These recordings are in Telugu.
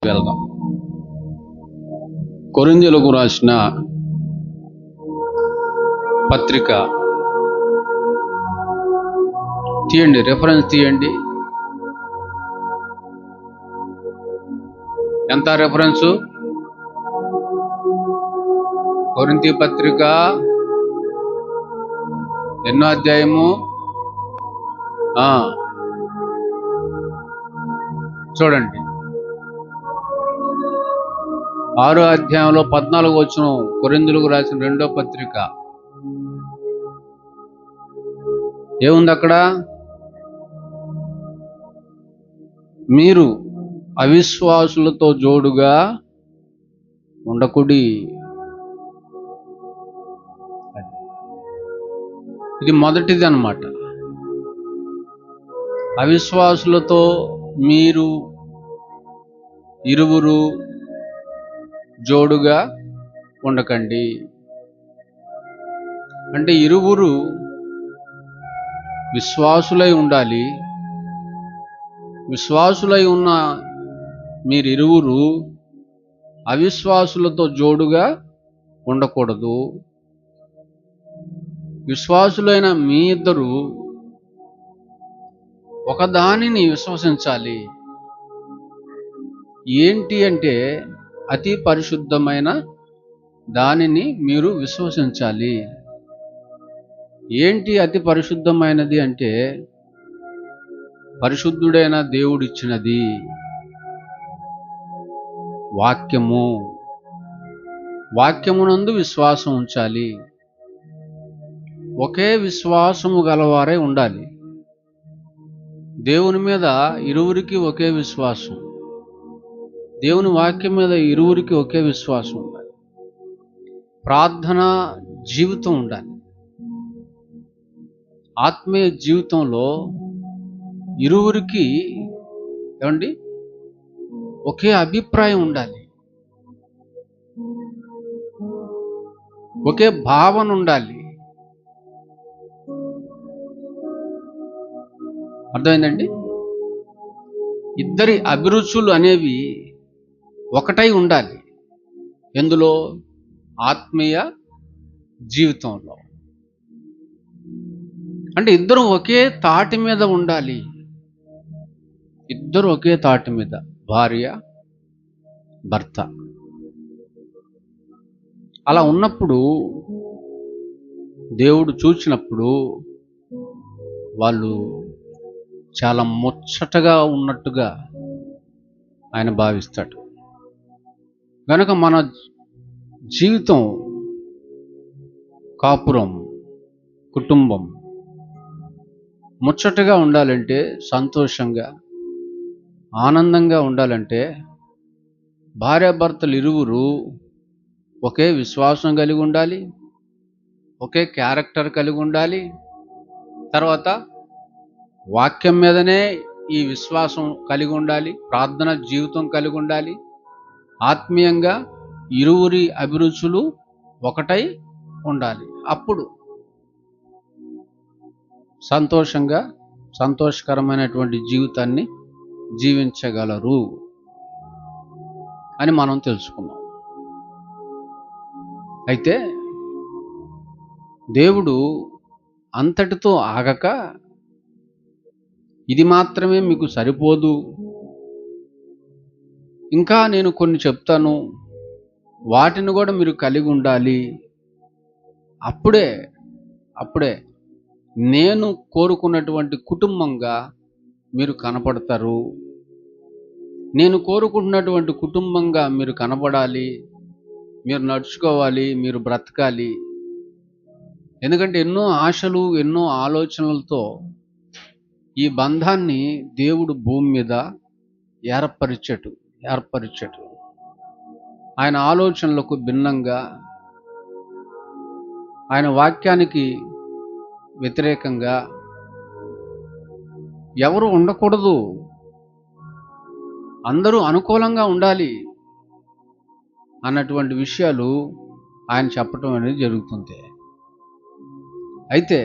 వెళ్దాం. కొరింథీయులకు రాసిన పత్రిక తీయండి, రెఫరెన్స్ తీయండి. ఎంత రెఫరెన్సు? కొరింథీ పత్రిక ఎన్నో అధ్యాయము? చూడండి, 6వ అధ్యాయంలో 14వ వచనం. కొరింథీయులకు రాసిన 2వ పత్రిక ఏముంది అక్కడ? మీరు అవిశ్వాసులతో జోడుగా ఉండకుడి. ఇది మొదటిది అన్నమాట. అవిశ్వాసులతో మీరు ఇరువురు జోడుగా ఉండకండి. అంటే ఇరువురు విశ్వాసులై ఉండాలి. విశ్వాసులై ఉన్న మీరిరువురు అవిశ్వాసులతో జోడుగా ఉండకూడదు. విశ్వాసులైన మీ ఇద్దరు ఒకదానిని విశ్వసించాలి. ఏంటి అంటే అతి పరిశుద్ధమైన దానిని మీరు విశ్వసించాలి. ఏంటి అతి పరిశుద్ధమైనది అంటే పరిశుద్ధుడైన దేవుడిచ్చినది వాక్యము. వాక్యమునందు విశ్వాసం ఉంచాలి. ఒకే విశ్వాసము గలవారై ఉండాలి. దేవుని మీద ఇరువురికి ఒకే విశ్వాసం, దేవుని వాక్యం మీద ఇరువురికి ఒకే విశ్వాసం ఉండాలి. ప్రార్థన జీవితం ఉండాలి. ఆత్మీయ జీవితంలో ఇరువురికి ఏమండి ఒకే అభిప్రాయం ఉండాలి. ఒకే భావన ఉండాలి. అర్థమైందండి? ఇద్దరి అభిరుచులు అనేవి ఒకటై ఉండాలి. ఎందులో? ఆత్మీయ జీవితంలో. అంటే ఇద్దరు ఒకే తాటి మీద ఉండాలి. ఇద్దరు ఒకే తాటి మీద, భార్య భర్త. అలా ఉన్నప్పుడు దేవుడు చూచినప్పుడు వాళ్ళు చాలా ముచ్చటగా ఉన్నట్టుగా ఆయన భావిస్తాడు. కనుక మన జీవితం, కాపురం, కుటుంబం ముచ్చటగా ఉండాలంటే, సంతోషంగా ఆనందంగా ఉండాలంటే భార్యాభర్తలు ఇరువురు ఒకే విశ్వాసం కలిగి ఉండాలి. ఒకే క్యారెక్టర్ కలిగి ఉండాలి. తర్వాత వాక్యం మీదనే ఈ విశ్వాసం కలిగి ఉండాలి. ప్రార్థన జీవితం కలిగి ఉండాలి. ఆత్మీయంగా ఇరువురి అభిరుచులు ఒకటై ఉండాలి. అప్పుడు సంతోషంగా, సంతోషకరమైనటువంటి జీవితాన్ని జీవించగలరు అని మనం తెలుసుకున్నాం. అయితే దేవుడు అంతటితో ఆగక, ఇది మాత్రమే మీకు సరిపోదు, ఇంకా నేను కొన్ని చెప్తాను, వాటిని కూడా మీరు కలిగి ఉండాలి. అప్పుడే నేను కోరుకున్నటువంటి కుటుంబంగా మీరు కనపడతారు. నేను కోరుకుంటున్నటువంటి కుటుంబంగా మీరు కనపడాలి, మీరు నడుచుకోవాలి, మీరు బ్రతకాలి. ఎందుకంటే ఎన్నో ఆశలు, ఎన్నో ఆలోచనలతో ఈ బంధాన్ని దేవుడు భూమి మీద ఏర్పరిచాడు. ఆయన ఆలోచనలకు భిన్నంగా, ఆయన వాక్యానికి వ్యతిరేకంగా ఎవరు ఉండకూడదు. అందరూ అనుకూలంగా ఉండాలి అన్నటువంటి విషయాలు ఆయన చెప్పటం అనేది జరుగుతుంది. అయితే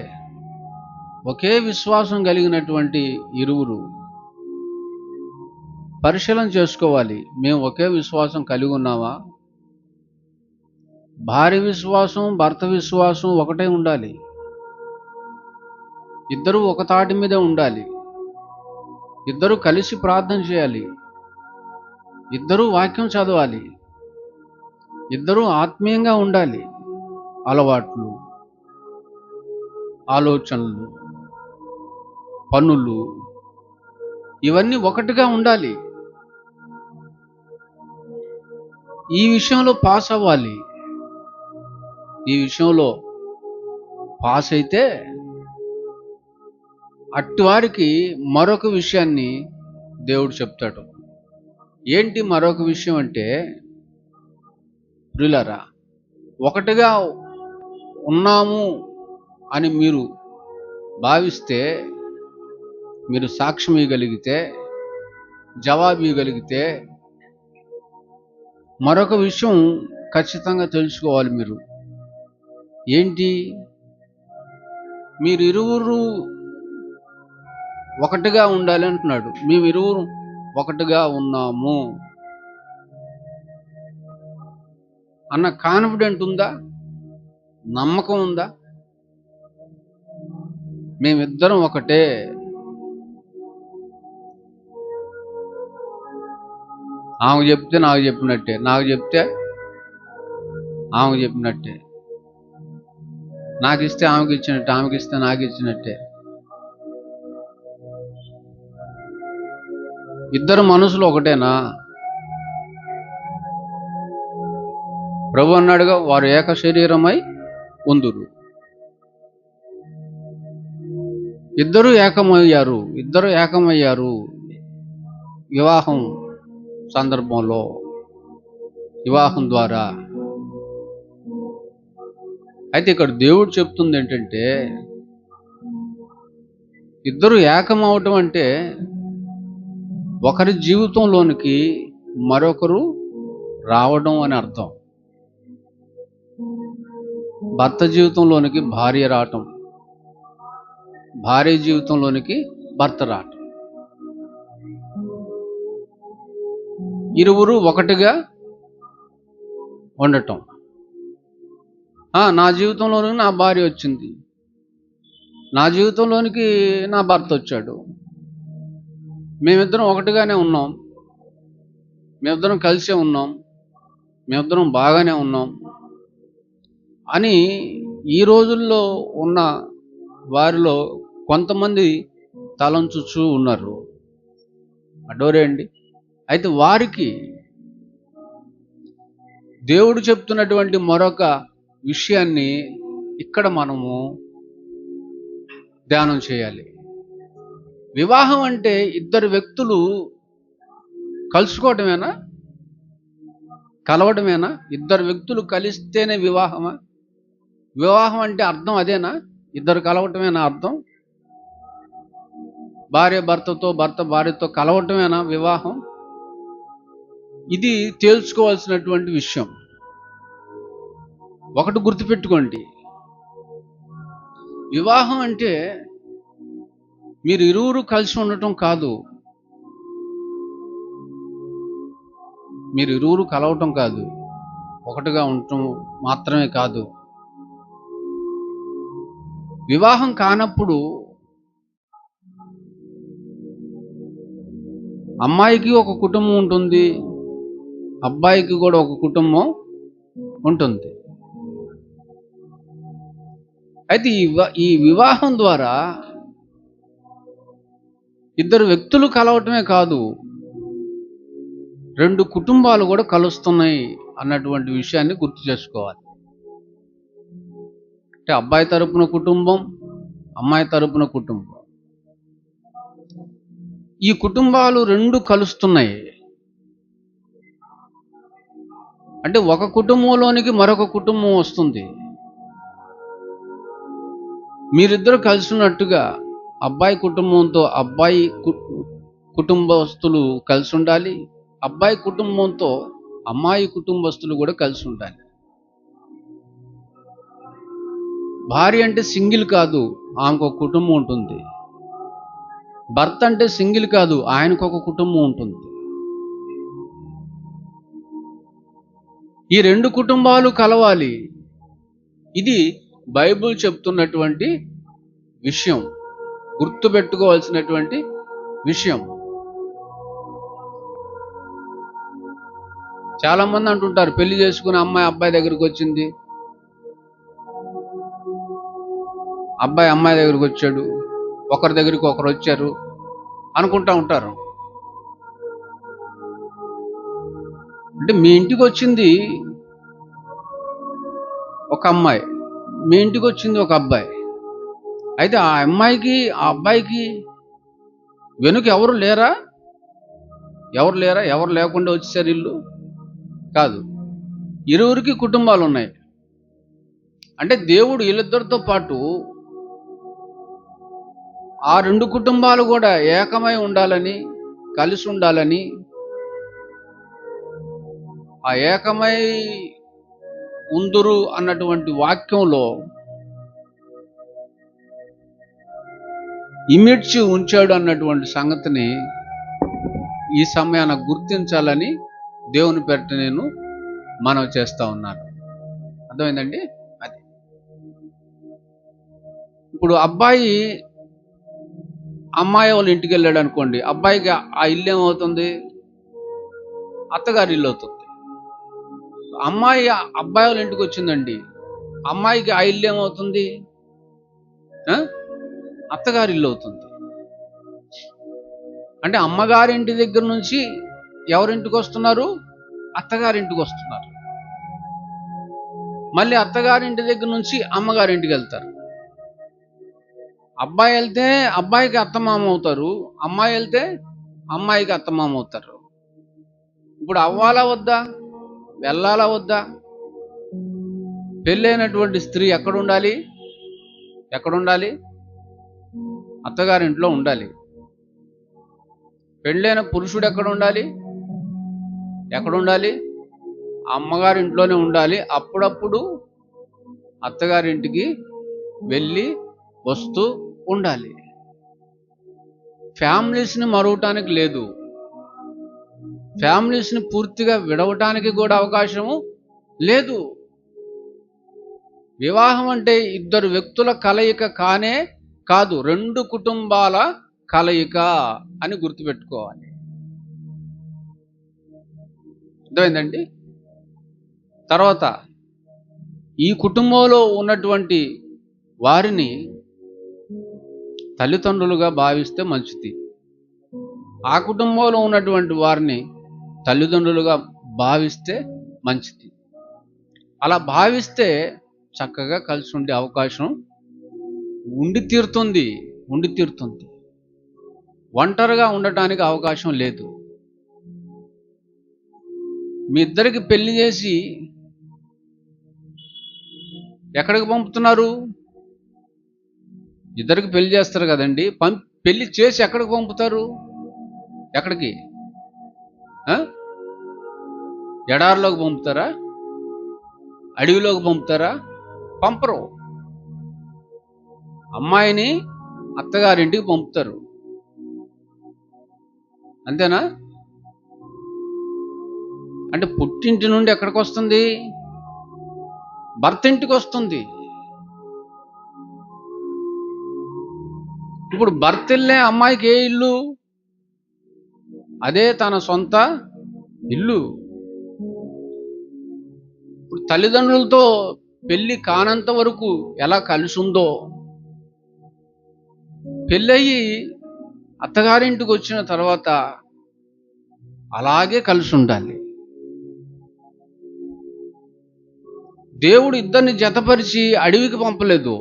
ఒకే విశ్వాసం కలిగినటువంటి ఇరువురు పరిశీలన చేసుకోవాలి. మేము ఒకే విశ్వాసం కలిగి ఉన్నామా? భార్య విశ్వాసం, భర్త విశ్వాసం ఒకటే ఉండాలి. ఇద్దరూ ఒక తాటి మీదే ఉండాలి. ఇద్దరూ కలిసి ప్రార్థన చేయాలి. ఇద్దరూ వాక్యం చదవాలి. ఇద్దరూ ఆత్మీయంగా ఉండాలి. అలవాట్లు, ఆలోచనలు, పనులు ఇవన్నీ ఒకటిగా ఉండాలి. ఈ విషయంలో పాస్ అవ్వాలి. ఈ విషయంలో పాస్ అయితే అట్టివారికి మరొక విషయాన్ని దేవుడు చెప్తాడు. ఏంటి మరొక విషయం అంటే, ప్రియులారా, ఒకటిగా ఉన్నాము అని మీరు భావిస్తే, మీరు సాక్ష్యం ఇవ్వగలిగితే, జవాబు ఇవ్వగలిగితే, మరొక విషయం ఖచ్చితంగా తెలుసుకోవాలి మీరు. ఏంటి? మీరు ఇరువురు ఒకటిగా ఉండాలి అంటున్నాడు. మేము ఇరువురు ఒకటిగా ఉన్నాము అన్న కాన్ఫిడెంట్ ఉందా? నమ్మకం ఉందా? మేమిద్దరం ఒకటే. ఆమెకు చెప్తే నాకు చెప్పినట్టే, నాకు చెప్తే ఆమెకు చెప్పినట్టే, నాకు ఇస్తే ఆమెకి ఇచ్చినట్టే, ఆమెకి ఇస్తే నాకు ఇచ్చినట్టే. ఇద్దరు మనసులు ఒకటేనా? ప్రభు అన్నాడుగా, వారు ఏక శరీరమై ఉందురు. ఇద్దరు ఏకమయ్యారు వివాహం సందర్భంలో, వివాహం ద్వారా. అయితే ఇక్కడ దేవుడు చెప్తుంది ఏంటంటే, ఇద్దరు ఏకమవటం అంటే ఒకరి జీవితంలోనికి మరొకరు రావడం అని అర్థం. భర్త జీవితంలోనికి భార్య రావటం, భార్య జీవితంలోనికి భర్త రావటం, ఇరువురు ఒకటిగా ఉండటం. నా జీవితంలోనికి నా భార్య వచ్చింది, నా జీవితంలోనికి నా భర్త వచ్చాడు, మేమిద్దరం ఒకటిగానే ఉన్నాం, మేమిద్దరం కలిసే ఉన్నాం, మేమిద్దరం బాగానే ఉన్నాం అని ఈ రోజుల్లో ఉన్న వారిలో కొంతమంది తలంచుచూ ఉన్నారు. అడోరే అండి. అయితే వారికి దేవుడు చెప్తున్నటువంటి మరొక విషయాన్ని ఇక్కడ మనము ధ్యానం చేయాలి. వివాహం అంటే ఇద్దరు వ్యక్తులు కలుసుకోవటమేనా? కలవడమేనా? ఇద్దరు వ్యక్తులు కలిస్తేనే వివాహమా? వివాహం అంటే అర్థం అదేనా? ఇద్దరు కలవటమేనా అర్థం? భార్య భర్తతో, భర్త భార్యతో కలవటమేనా వివాహం? ఇది తేల్చుకోవాల్సినటువంటి విషయం. ఒకటి గుర్తుపెట్టుకోండి, వివాహం అంటే మీరు ఇరువురు కలిసి ఉండటం కాదు, మీరు ఇరువురు కలవటం కాదు, ఒకటిగా ఉండటం మాత్రమే కాదు. వివాహం కానప్పుడు అమ్మాయికి ఒక కుటుంబం ఉంటుంది, అబ్బాయికి కూడా ఒక కుటుంబం ఉంటుంది. అయితే ఈ వివాహం ద్వారా ఇద్దరు వ్యక్తులు కలవటమే కాదు, రెండు కుటుంబాలు కూడా కలుస్తున్నాయి అన్నటువంటి విషయాన్ని గుర్తు చేసుకోవాలి. అంటే అబ్బాయి తరపున కుటుంబం, అమ్మాయి తరపున కుటుంబం, ఈ కుటుంబాలు రెండు కలుస్తున్నాయి. అంటే ఒక కుటుంబంలోనికి మరొక కుటుంబం వస్తుంది. మీరిద్దరు కలిసి ఉన్నట్టుగా అబ్బాయి కుటుంబంతో అబ్బాయి కుటుంబస్తులు కలిసి ఉండాలి, అబ్బాయి కుటుంబంతో అమ్మాయి కుటుంబస్తులు కూడా కలిసి ఉండాలి. భార్య అంటే సింగిల్ కాదు, ఆమెకు ఒక కుటుంబం ఉంటుంది. భర్త అంటే సింగిల్ కాదు, ఆయనకు ఒక కుటుంబం ఉంటుంది. ఈ రెండు కుటుంబాలు కలవాలి. ఇది బైబిల్ చెప్తున్నటువంటి విషయం, గుర్తుపెట్టుకోవాల్సినటువంటి విషయం. చాలా మంది అంటుంటారు, పెళ్లి చేసుకుని అమ్మాయి అబ్బాయి దగ్గరికి వచ్చింది, అబ్బాయి అమ్మాయి దగ్గరికి వచ్చాడు, ఒకరి దగ్గరికి ఒకరు వచ్చారు అనుకుంటా ఉంటారు. అంటే మీ ఇంటికి వచ్చింది ఒక అమ్మాయి, మీ ఇంటికి వచ్చింది ఒక అబ్బాయి. అయితే ఆ అమ్మాయికి ఆ అబ్బాయికి వెనుక ఎవరు లేరా? ఎవరు లేకుండా వచ్చేసారు ఇల్లు? కాదు, ఇరువురికి కుటుంబాలు ఉన్నాయి. అంటే దేవుడు వీళ్ళిద్దరితో పాటు ఆ రెండు కుటుంబాలు కూడా ఏకమై ఉండాలని, కలిసి ఉండాలని, ఆ ఏకమై ఉందురు అన్నటువంటి వాక్యంలో ఇమిడ్చి ఉంచాడు అన్నటువంటి సంగతిని ఈ సమయాన గుర్తించాలని దేవుని పేరిట నేను మనవి చేస్తా ఉన్నాను. అర్థమైందండి? అది ఇప్పుడు అబ్బాయి అమ్మాయి వాళ్ళ ఇంటికి వెళ్ళాడు అనుకోండి, అబ్బాయికి ఆ ఇల్లు ఏమవుతుంది? అత్తగారి ఇల్లు అవుతుంది. అమ్మాయి అబ్బాయి వాళ్ళ ఇంటికి వచ్చిందండి, అమ్మాయికి ఆ ఇల్లు ఏమవుతుంది? అత్తగారి ఇల్లు అవుతుంది. అంటే అమ్మగారింటి దగ్గర నుంచి ఎవరింటికి వస్తున్నారు? అత్తగారింటికి వస్తున్నారు. మళ్ళీ అత్తగారింటి దగ్గర నుంచి అమ్మగారింటికి వెళ్తారు. అబ్బాయి వెళ్తే అబ్బాయికి అత్తమామ అవుతారు, అమ్మాయి వెళ్తే అమ్మాయికి అత్తమామ అవుతారు. ఇప్పుడు అవ్వాలా వద్దా? వెళ్ళాలా వద్దా? పెళ్ళైనటువంటి స్త్రీ ఎక్కడుండాలి? అత్తగారింట్లో ఉండాలి. పెళ్ళైన పురుషుడు ఎక్కడుండాలి? అమ్మగారింట్లోనే ఉండాలి. అప్పుడప్పుడు అత్తగారింటికి వెళ్ళి వస్తూ ఉండాలి. ఫ్యామిలీస్ని మరవటానికి లేదు, ఫ్యామిలీస్ని పూర్తిగా విడవటానికి కూడా అవకాశము లేదు. వివాహం అంటే ఇద్దరు వ్యక్తుల కలయిక కాదు, రెండు కుటుంబాల కలయిక అని గుర్తుపెట్టుకోవాలి. అర్థమైందండి? తర్వాత ఈ కుటుంబంలో ఉన్నటువంటి వారిని తల్లిదండ్రులుగా భావిస్తే మంచిది, ఆ కుటుంబంలో ఉన్నటువంటి వారిని తల్లిదండ్రులుగా భావిస్తే మంచిది. అలా భావిస్తే చక్కగా కలిసి ఉండే అవకాశం ఉండి తీరుతుంది. ఒంటరిగా ఉండటానికి అవకాశం లేదు. మీ ఇద్దరికి పెళ్లి చేసి ఎక్కడికి పంపుతున్నారు? ఇద్దరికి పెళ్లి చేస్తారు కదండి, పెళ్లి చేసి ఎక్కడికి పంపుతారు? ఎక్కడికి? ఎడారిలోకి పంపుతారా? అడవిలోకి పంపుతారా? పంపరు. అమ్మాయిని అత్తగారింటికి పంపుతారు, అంతేనా? అంటే పుట్టింటి నుండి ఎక్కడికి వస్తుంది? భర్త ఇంటికి వస్తుంది. ఇప్పుడు భర్త ఇల్లే అమ్మాయికి ఏ ఇల్లు? అదే తన సొంత ఇల్లు. ఇప్పుడు తల్లిదండ్రులతో పెళ్లి కానంత వరకు ఎలా కలిసి ఉందో, పెళ్ళయి అత్తగారింటికి వచ్చిన తర్వాత అలాగే కలిసి ఉండాలి. దేవుడు ఇద్దరిని జతపరిచి అడవికి పంపలేదు,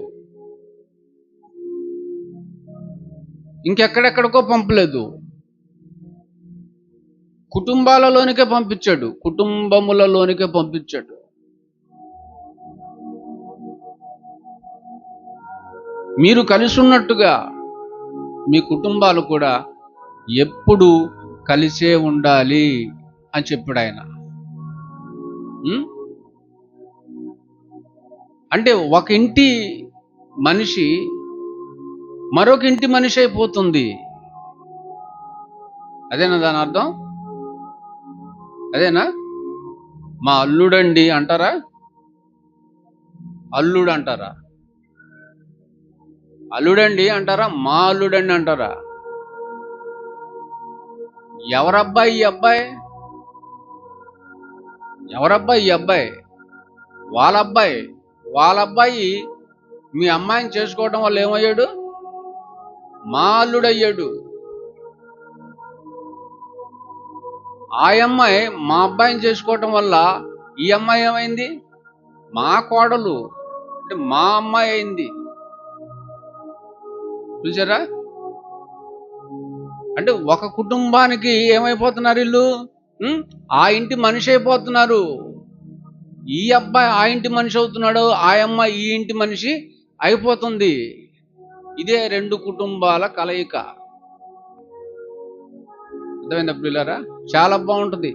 ఇంకెక్కడెక్కడికో పంపలేదు, కుటుంబాలలోనికే పంపించాడు, కుటుంబములలోనికే పంపించాడు. మీరు కలిసి ఉన్నట్టుగా మీ కుటుంబాలు కూడా ఎప్పుడు కలిసే ఉండాలి అని చెప్పాడు ఆయన. అంటే ఒక ఇంటి మనిషి మరొక ఇంటి మనిషి అయిపోతుంది. అదేనా దాని అర్థం? అదేనా? మా అల్లుడండి అంటారా? అల్లుడు అంటారా? అల్లుడండి అంటారా? మా అల్లుడండి అంటారా? ఎవరబ్బాయి ఈ అబ్బాయి? ఎవరబ్బాయి ఈ అబ్బాయి? వాళ్ళబ్బాయి. వాళ్ళబ్బాయి మీ అమ్మాయిని చేసుకోవడం వల్ల ఏమయ్యాడు? మా అల్లుడయ్యాడు. ఆ అమ్మాయి మా అబ్బాయిని చేసుకోవటం వల్ల ఈ అమ్మాయి ఏమైంది? మా కోడలు, అంటే మా అమ్మాయి అయింది. చూసారా? అంటే ఒక కుటుంబానికి ఏమైపోతున్నారు వీళ్ళు? ఆ ఇంటి మనిషి అయిపోతున్నారు. ఈ అబ్బాయి ఆ ఇంటి మనిషి అవుతున్నాడు, ఆ అమ్మాయి ఈ ఇంటి మనిషి అయిపోతుంది. ఇదే రెండు కుటుంబాల కలయిక. అర్థమైందా పిల్లరా? చాలా బాగుంటుంది.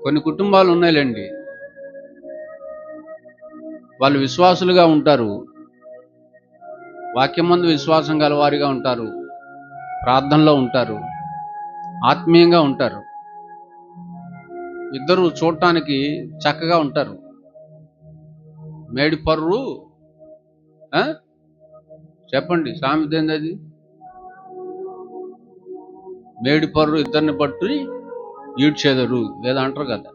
కొన్ని కుటుంబాలు ఉన్నాయిలేండి, వాళ్ళు విశ్వాసులుగా ఉంటారు, వాక్యం మందు విశ్వాసం గలవారిగా ఉంటారు, ప్రార్థనలో ఉంటారు, ఆత్మీయంగా ఉంటారు, ఇద్దరు చూడటానికి చక్కగా ఉంటారు. మేడిపర్రు చెప్పండి, సామెత ఏంది అది? మేడిపర్రు ఇద్దరిని పట్టి ఈడ్చేదరు లేదా అంటారు కదా,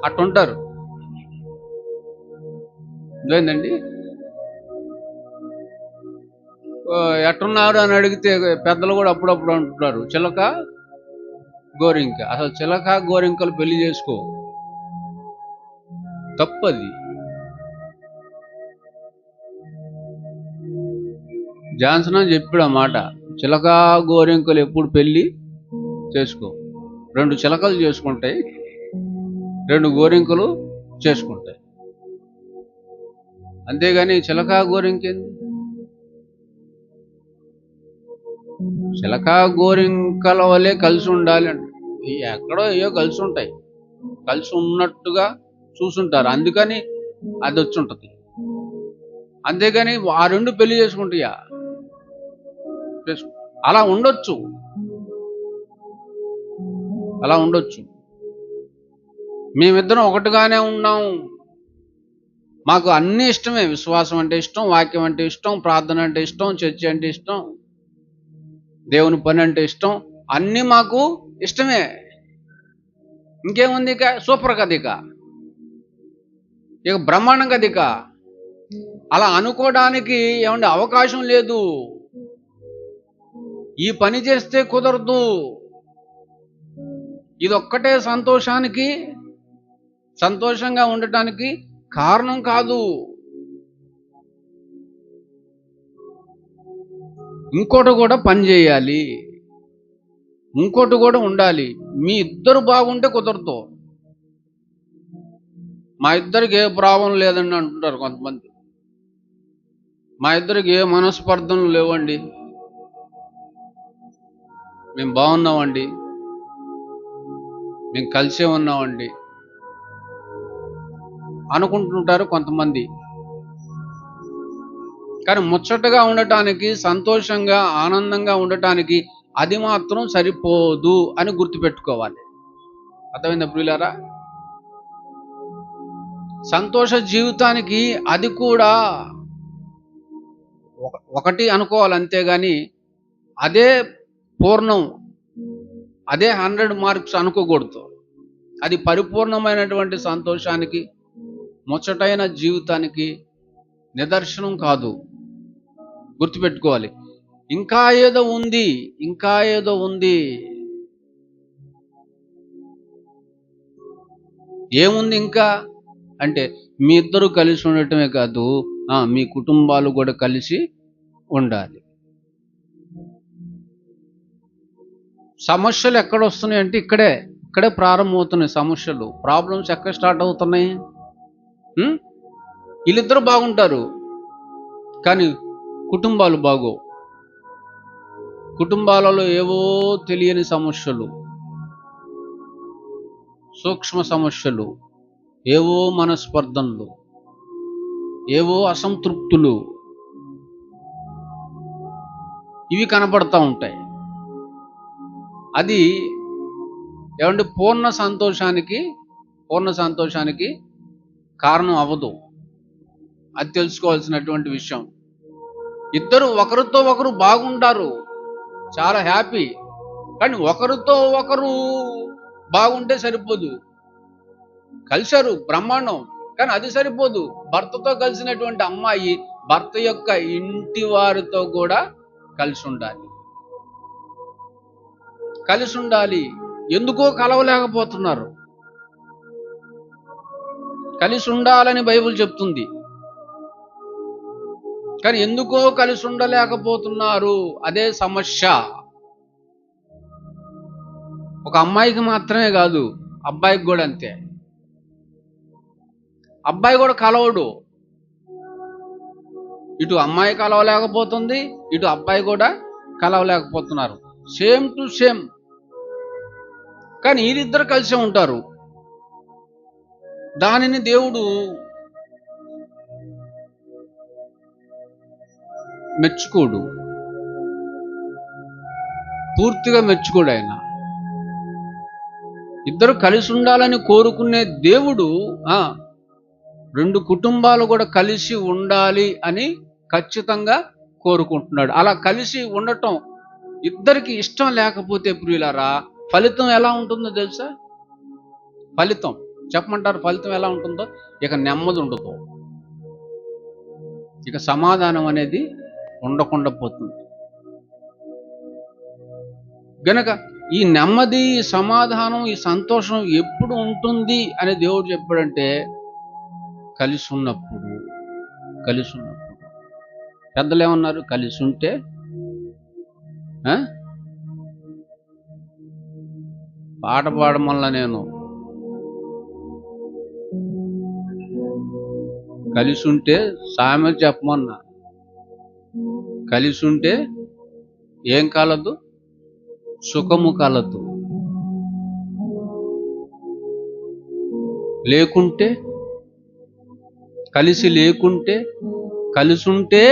అట్టుంటారు. ఇదేందండి, ఎట్టున్నారు అని అడిగితే పెద్దలు కూడా అప్పుడప్పుడు అంటున్నారు చిలక గోరింక. అసలు చిలక గోరింకలు పెళ్లి చేసుకో, తప్పది. జాన్సన్ అని చెప్పాడు ఆ మాట. చిలక గోరింకలు ఎప్పుడు పెళ్లి చేసుకో. రెండు చిలకలు చేసుకుంటాయి, రెండు గోరింకలు చేసుకుంటాయి. అంతేగాని చిలక గోరింకేంది? చిలక గోరింకల వల్లే కలిసి ఉండాలి అంటే ఎక్కడో ఏయో కలిసి ఉంటాయి, కలిసి ఉన్నట్టుగా చూసుంటారు, అందుకని అది వచ్చి ఉంటుంది. అంతేగాని ఆ రెండు పెళ్లి చేసుకుంటాయా? అలా ఉండొచ్చు, అలా ఉండొచ్చు. మేమిద్దరం ఒకటిగానే ఉన్నాం, మాకు అన్నీ ఇష్టమే. విశ్వాసం అంటే ఇష్టం, వాక్యం అంటే ఇష్టం, ప్రార్థన అంటే ఇష్టం, చర్చి అంటే ఇష్టం, దేవుని పని అంటే ఇష్టం, అన్నీ మాకు ఇష్టమే. ఇంకేముంది? ఇక సూపర్ కదా, ఇక బ్రహ్మాండం కదా. ఇక అలా అనుకోవడానికి ఏమంటే అవకాశం లేదు. ఈ పని చేస్తే కుదరదు. ఇదొక్కటే సంతోషంగా ఉండటానికి కారణం కాదు. ఇంకోటి కూడా పని చేయాలి, ఇంకోటి కూడా ఉండాలి. మీ ఇద్దరు బాగుంటే కుదరదు. మా ఇద్దరికి ఏ ప్రాబ్లం లేదండి అంటుంటారు కొంతమంది. మా ఇద్దరికి ఏ మనస్పర్ధలు లేవండి, మేము బాగున్నామండి, మేము కలిసే ఉన్నామండి అనుకుంటుంటారు కొంతమంది. కానీ ముచ్చటగా ఉండటానికి, సంతోషంగా ఆనందంగా ఉండటానికి అది మాత్రం సరిపోదు అని గుర్తుపెట్టుకోవాలి. అర్థమైందా ప్రియులారా? సంతోష జీవితానికి అది కూడా ఒకటి అనుకోవాలి, అంతేగాని అదే పూర్ణం, అదే 100 మార్క్స్ అనుకోకూడదు. అది పరిపూర్ణమైనటువంటి సంతోషానికి, ముచ్చటైన జీవితానికి నిదర్శనం కాదు. గుర్తుపెట్టుకోవాలి. ఇంకా ఏదో ఉంది, ఇంకా ఏదో ఉంది. ఏముంది ఇంకా అంటే మీ ఇద్దరు కలిసి ఉండటమే కాదు, మీ కుటుంబాలు కూడా కలిసి ఉండాలి. సమస్యలు ఎక్కడ వస్తున్నాయి అంటే ఇక్కడే ప్రారంభమవుతున్నాయి సమస్యలు. ప్రాబ్లమ్స్ ఎక్కడ స్టార్ట్ అవుతున్నాయి? వీళ్ళిద్దరూ బాగుంటారు కానీ కుటుంబాలు బాగోవు. కుటుంబాలలో ఏవో తెలియని సమస్యలు, సూక్ష్మ సమస్యలు, ఏవో మనస్పర్ధనలు, ఏవో అసంతృప్తులు, ఇవి కనపడతా ఉంటాయి. అది ఏమంటే పూర్ణ సంతోషానికి కారణం అవ్వదు. అది తెలుసుకోవాల్సినటువంటి విషయం. ఇద్దరు ఒకరితో ఒకరు బాగుంటారు, చాలా హ్యాపీ. కానీ ఒకరితో ఒకరు బాగుంటే సరిపోదు. కలిశారు, బ్రహ్మాండం, కానీ అది సరిపోదు. భర్తతో కలిసినటువంటి అమ్మాయి భర్త యొక్క ఇంటి వారితో కూడా కలిసి ఉండాలి. ఎందుకో కలవలేకపోతున్నారు. కలిసి ఉండాలని బైబిల్ చెప్తుంది, కానీ ఎందుకో కలిసి ఉండలేకపోతున్నారు. అదే సమస్య. ఒక అమ్మాయికి మాత్రమే కాదు, అబ్బాయికి కూడా అంతే. అబ్బాయి కూడా కలవడు. ఇటు అమ్మాయి కలవలేకపోతుంది, ఇటు అబ్బాయి కూడా కలవలేకపోతున్నారు. Same to same. కానీ వీరిద్దరు కలిసే ఉంటారు. దానిని దేవుడు మెచ్చుకోడు, పూర్తిగా మెచ్చుకోడు. ఆయన ఇద్దరు కలిసి ఉండాలని కోరుకునే దేవుడు రెండు కుటుంబాలు కూడా కలిసి ఉండాలి అని ఖచ్చితంగా కోరుకుంటున్నాడు. అలా కలిసి ఉండటం ఇద్దరికి ఇష్టం లేకపోతే ప్రియులారా, ఫలితం ఎలా ఉంటుందో తెలుసా? ఫలితం చెప్పమంటారు? ఫలితం ఎలా ఉంటుందో? ఇక నెమ్మది ఉండదు, ఇక సమాధానం అనేది ఉండకుండా పోతుంది. గనక ఈ నెమ్మది, ఈ సమాధానం, ఈ సంతోషం ఎప్పుడు ఉంటుంది అని దేవుడు చెప్పాడంటే కలిసి ఉన్నప్పుడు. పెద్దలు ఏమన్నారు? కలిసి ఉంటే పాట పాడమల్లా నేను కలిసి ఉంటే సామెత చెప్పమన్నా. కలిసి ఉంటే ఏం కలదు? సుఖము కలదు. లేకుంటే కలిసి ఉంటే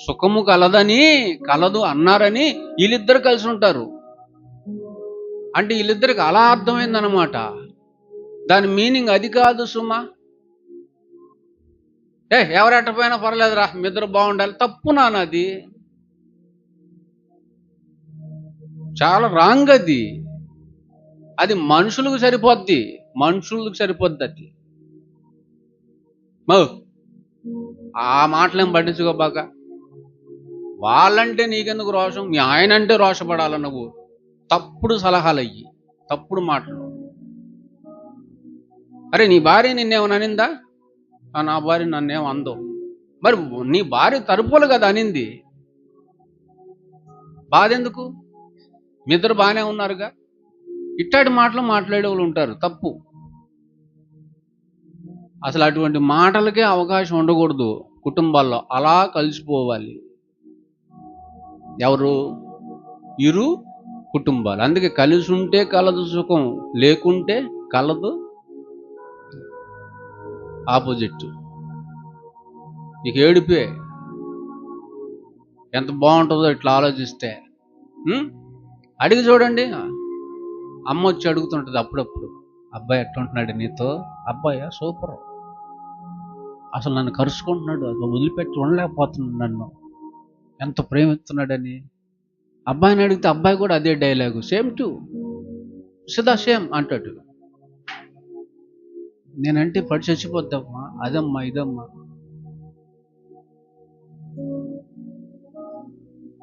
సుఖము కలదు అన్నారని వీళ్ళిద్దరు కలిసి ఉంటారు. అంటే వీళ్ళిద్దరికి అలా అర్థమైందనమాట. దాని మీనింగ్ అది కాదు సుమా. ఎవరెట్టపోయినా పర్లేదురా, మీ ఇద్దరు బాగుండాలి. తప్పు నాన్నది, చాలా రాంగ్. అది మనుషులకు సరిపోద్ది అది. ఆ మాటలేం పట్టించుకోబాక. వాళ్ళంటే నీకెందుకు రోషం? మీ ఆయన అంటే రోషపడాల నువ్వు. తప్పుడు సలహాలు అయ్యి, తప్పుడు మాటలు. అరే, నీ భార్య నిన్నేమని అనిందా? నా భార్య నన్నేం అందో. మరి నీ భార్య తరపులు కదా అనింది, బాధ ఎందుకు? మీ ఇద్దరు బాగానే ఉన్నారుగా. ఇట్టాటి మాటలు మాట్లాడే వాళ్ళు ఉంటారు, తప్పు. అసలు అటువంటి మాటలకే అవకాశం ఉండకూడదు కుటుంబాల్లో. అలా కలిసిపోవాలి ఎవరు? ఇరు కుటుంబాలు. అందుకే కలిసి ఉంటే కలదు సుఖం, లేకుంటే కలదు ఆపోజిట్. ఇక ఏడిపే. ఎంత బాగుంటుందో ఇట్లా ఆలోచిస్తే. అడిగి చూడండి. అమ్మ వచ్చి అడుగుతుంటుంది అప్పుడప్పుడు, అబ్బాయి ఎట్లుంటున్నాడు నీతో? అబ్బాయా సూపర్, అసలు నన్ను కరుచుకుంటున్నాడు, అసలు వదిలిపెట్టి ఉండలేకపోతున్నాడు, నన్ను ఎంత ప్రేమిస్తున్నాడని. అబ్బాయిని అడిగితే అబ్బాయి కూడా అదే డైలాగు, సేమ్ టు సేమ్ అంటాడు. నేనంటే పడి చచ్చిపోద్దమ్మా, అదమ్మా ఇదమ్మా.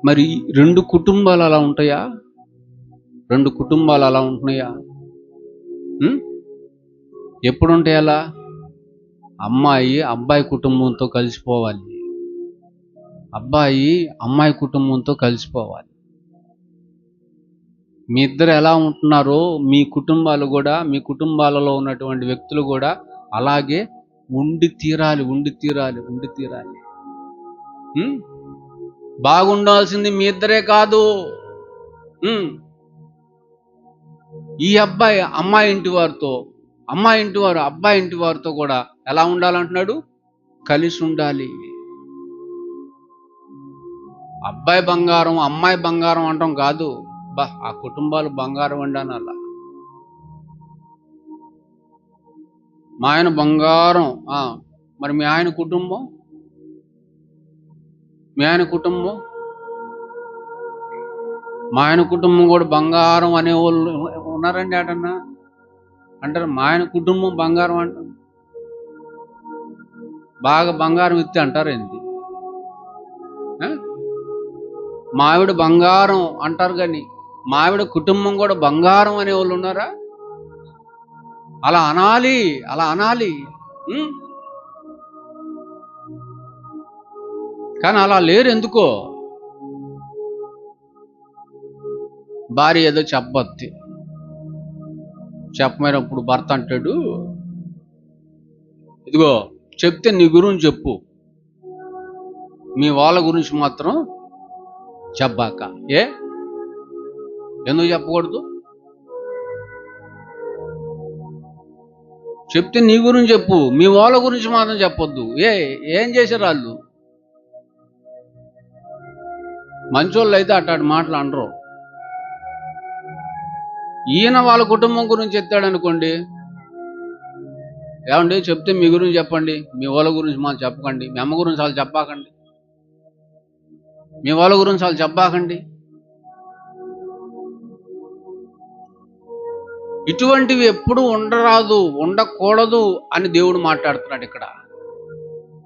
మరి రెండు కుటుంబాలు అలా ఉంటాయా? రెండు కుటుంబాలు అలా ఉంటున్నాయా? ఎప్పుడుంటాయి అలా? అమ్మాయి అబ్బాయి కుటుంబంతో కలిసిపోవాలి, అబ్బాయి అమ్మాయి కుటుంబంతో కలిసిపోవాలి. మీ ఇద్దరు ఎలా ఉంటున్నారో మీ కుటుంబాలు కూడా, మీ కుటుంబాలలో ఉన్నటువంటి వ్యక్తులు కూడా అలాగే ఉండి తీరాలి. బాగుండాల్సింది మీ ఇద్దరే కాదు. ఈ అబ్బాయి అమ్మాయి ఇంటి వారితో, అమ్మాయి ఇంటి వారు అబ్బాయి ఇంటి వారితో కూడా ఎలా ఉండాలంటున్నాడు? కలిసి ఉండాలి. అబ్బాయి బంగారం అమ్మాయి బంగారం అంటాం కాదు. ఆ కుటుంబాలు బంగారం అండి అలా. మా ఆయన బంగారం. మరి మీ ఆయన కుటుంబం మా ఆయన కుటుంబం కూడా బంగారం అనేవాళ్ళు ఉన్నారండి అటన్నా అంటారు. మా ఆయన కుటుంబం బంగారం అంటారు. బాగా బంగారం ఇస్తే అంటారు ఏంటి? మా ఆవిడ బంగారం అంటారు, కానీ మా ఆవిడ కుటుంబం కూడా బంగారం అనేవాళ్ళు ఉన్నారా? అలా అనాలి. కానీ అలా లేరు. ఎందుకో? భార్య ఏదో చెప్పబద్ది. చెప్పమైనప్పుడు భర్త అంటాడు, ఇదిగో చెప్తే నీ గురించి చెప్పు, మీ వాళ్ళ గురించి మాత్రం చెప్పాక. ఎందుకు చెప్పకూడదు? చెప్తే నీ గురించి చెప్పు, మీ వాళ్ళ గురించి మాత్రం చెప్పొద్దు. ఏం చేశారు వాళ్ళు? మంచోళ్ళు అయితే అట్లాంటి మాటలు అనరు. ఈయన వాళ్ళ కుటుంబం గురించి ఎత్తాడు అనుకోండి, ఏమండి చెప్తే మీ గురించి చెప్పండి, మీ వాళ్ళ గురించి మాకు చెప్పకండి, మీ అమ్మ గురించి వాళ్ళు చెప్పాకండి, మీ వాళ్ళ గురించి వాళ్ళు చెప్పాకండి. ఇటువంటివి ఎప్పుడు ఉండరాదు, ఉండకూడదు అని దేవుడు మాట్లాడుతున్నాడు ఇక్కడ.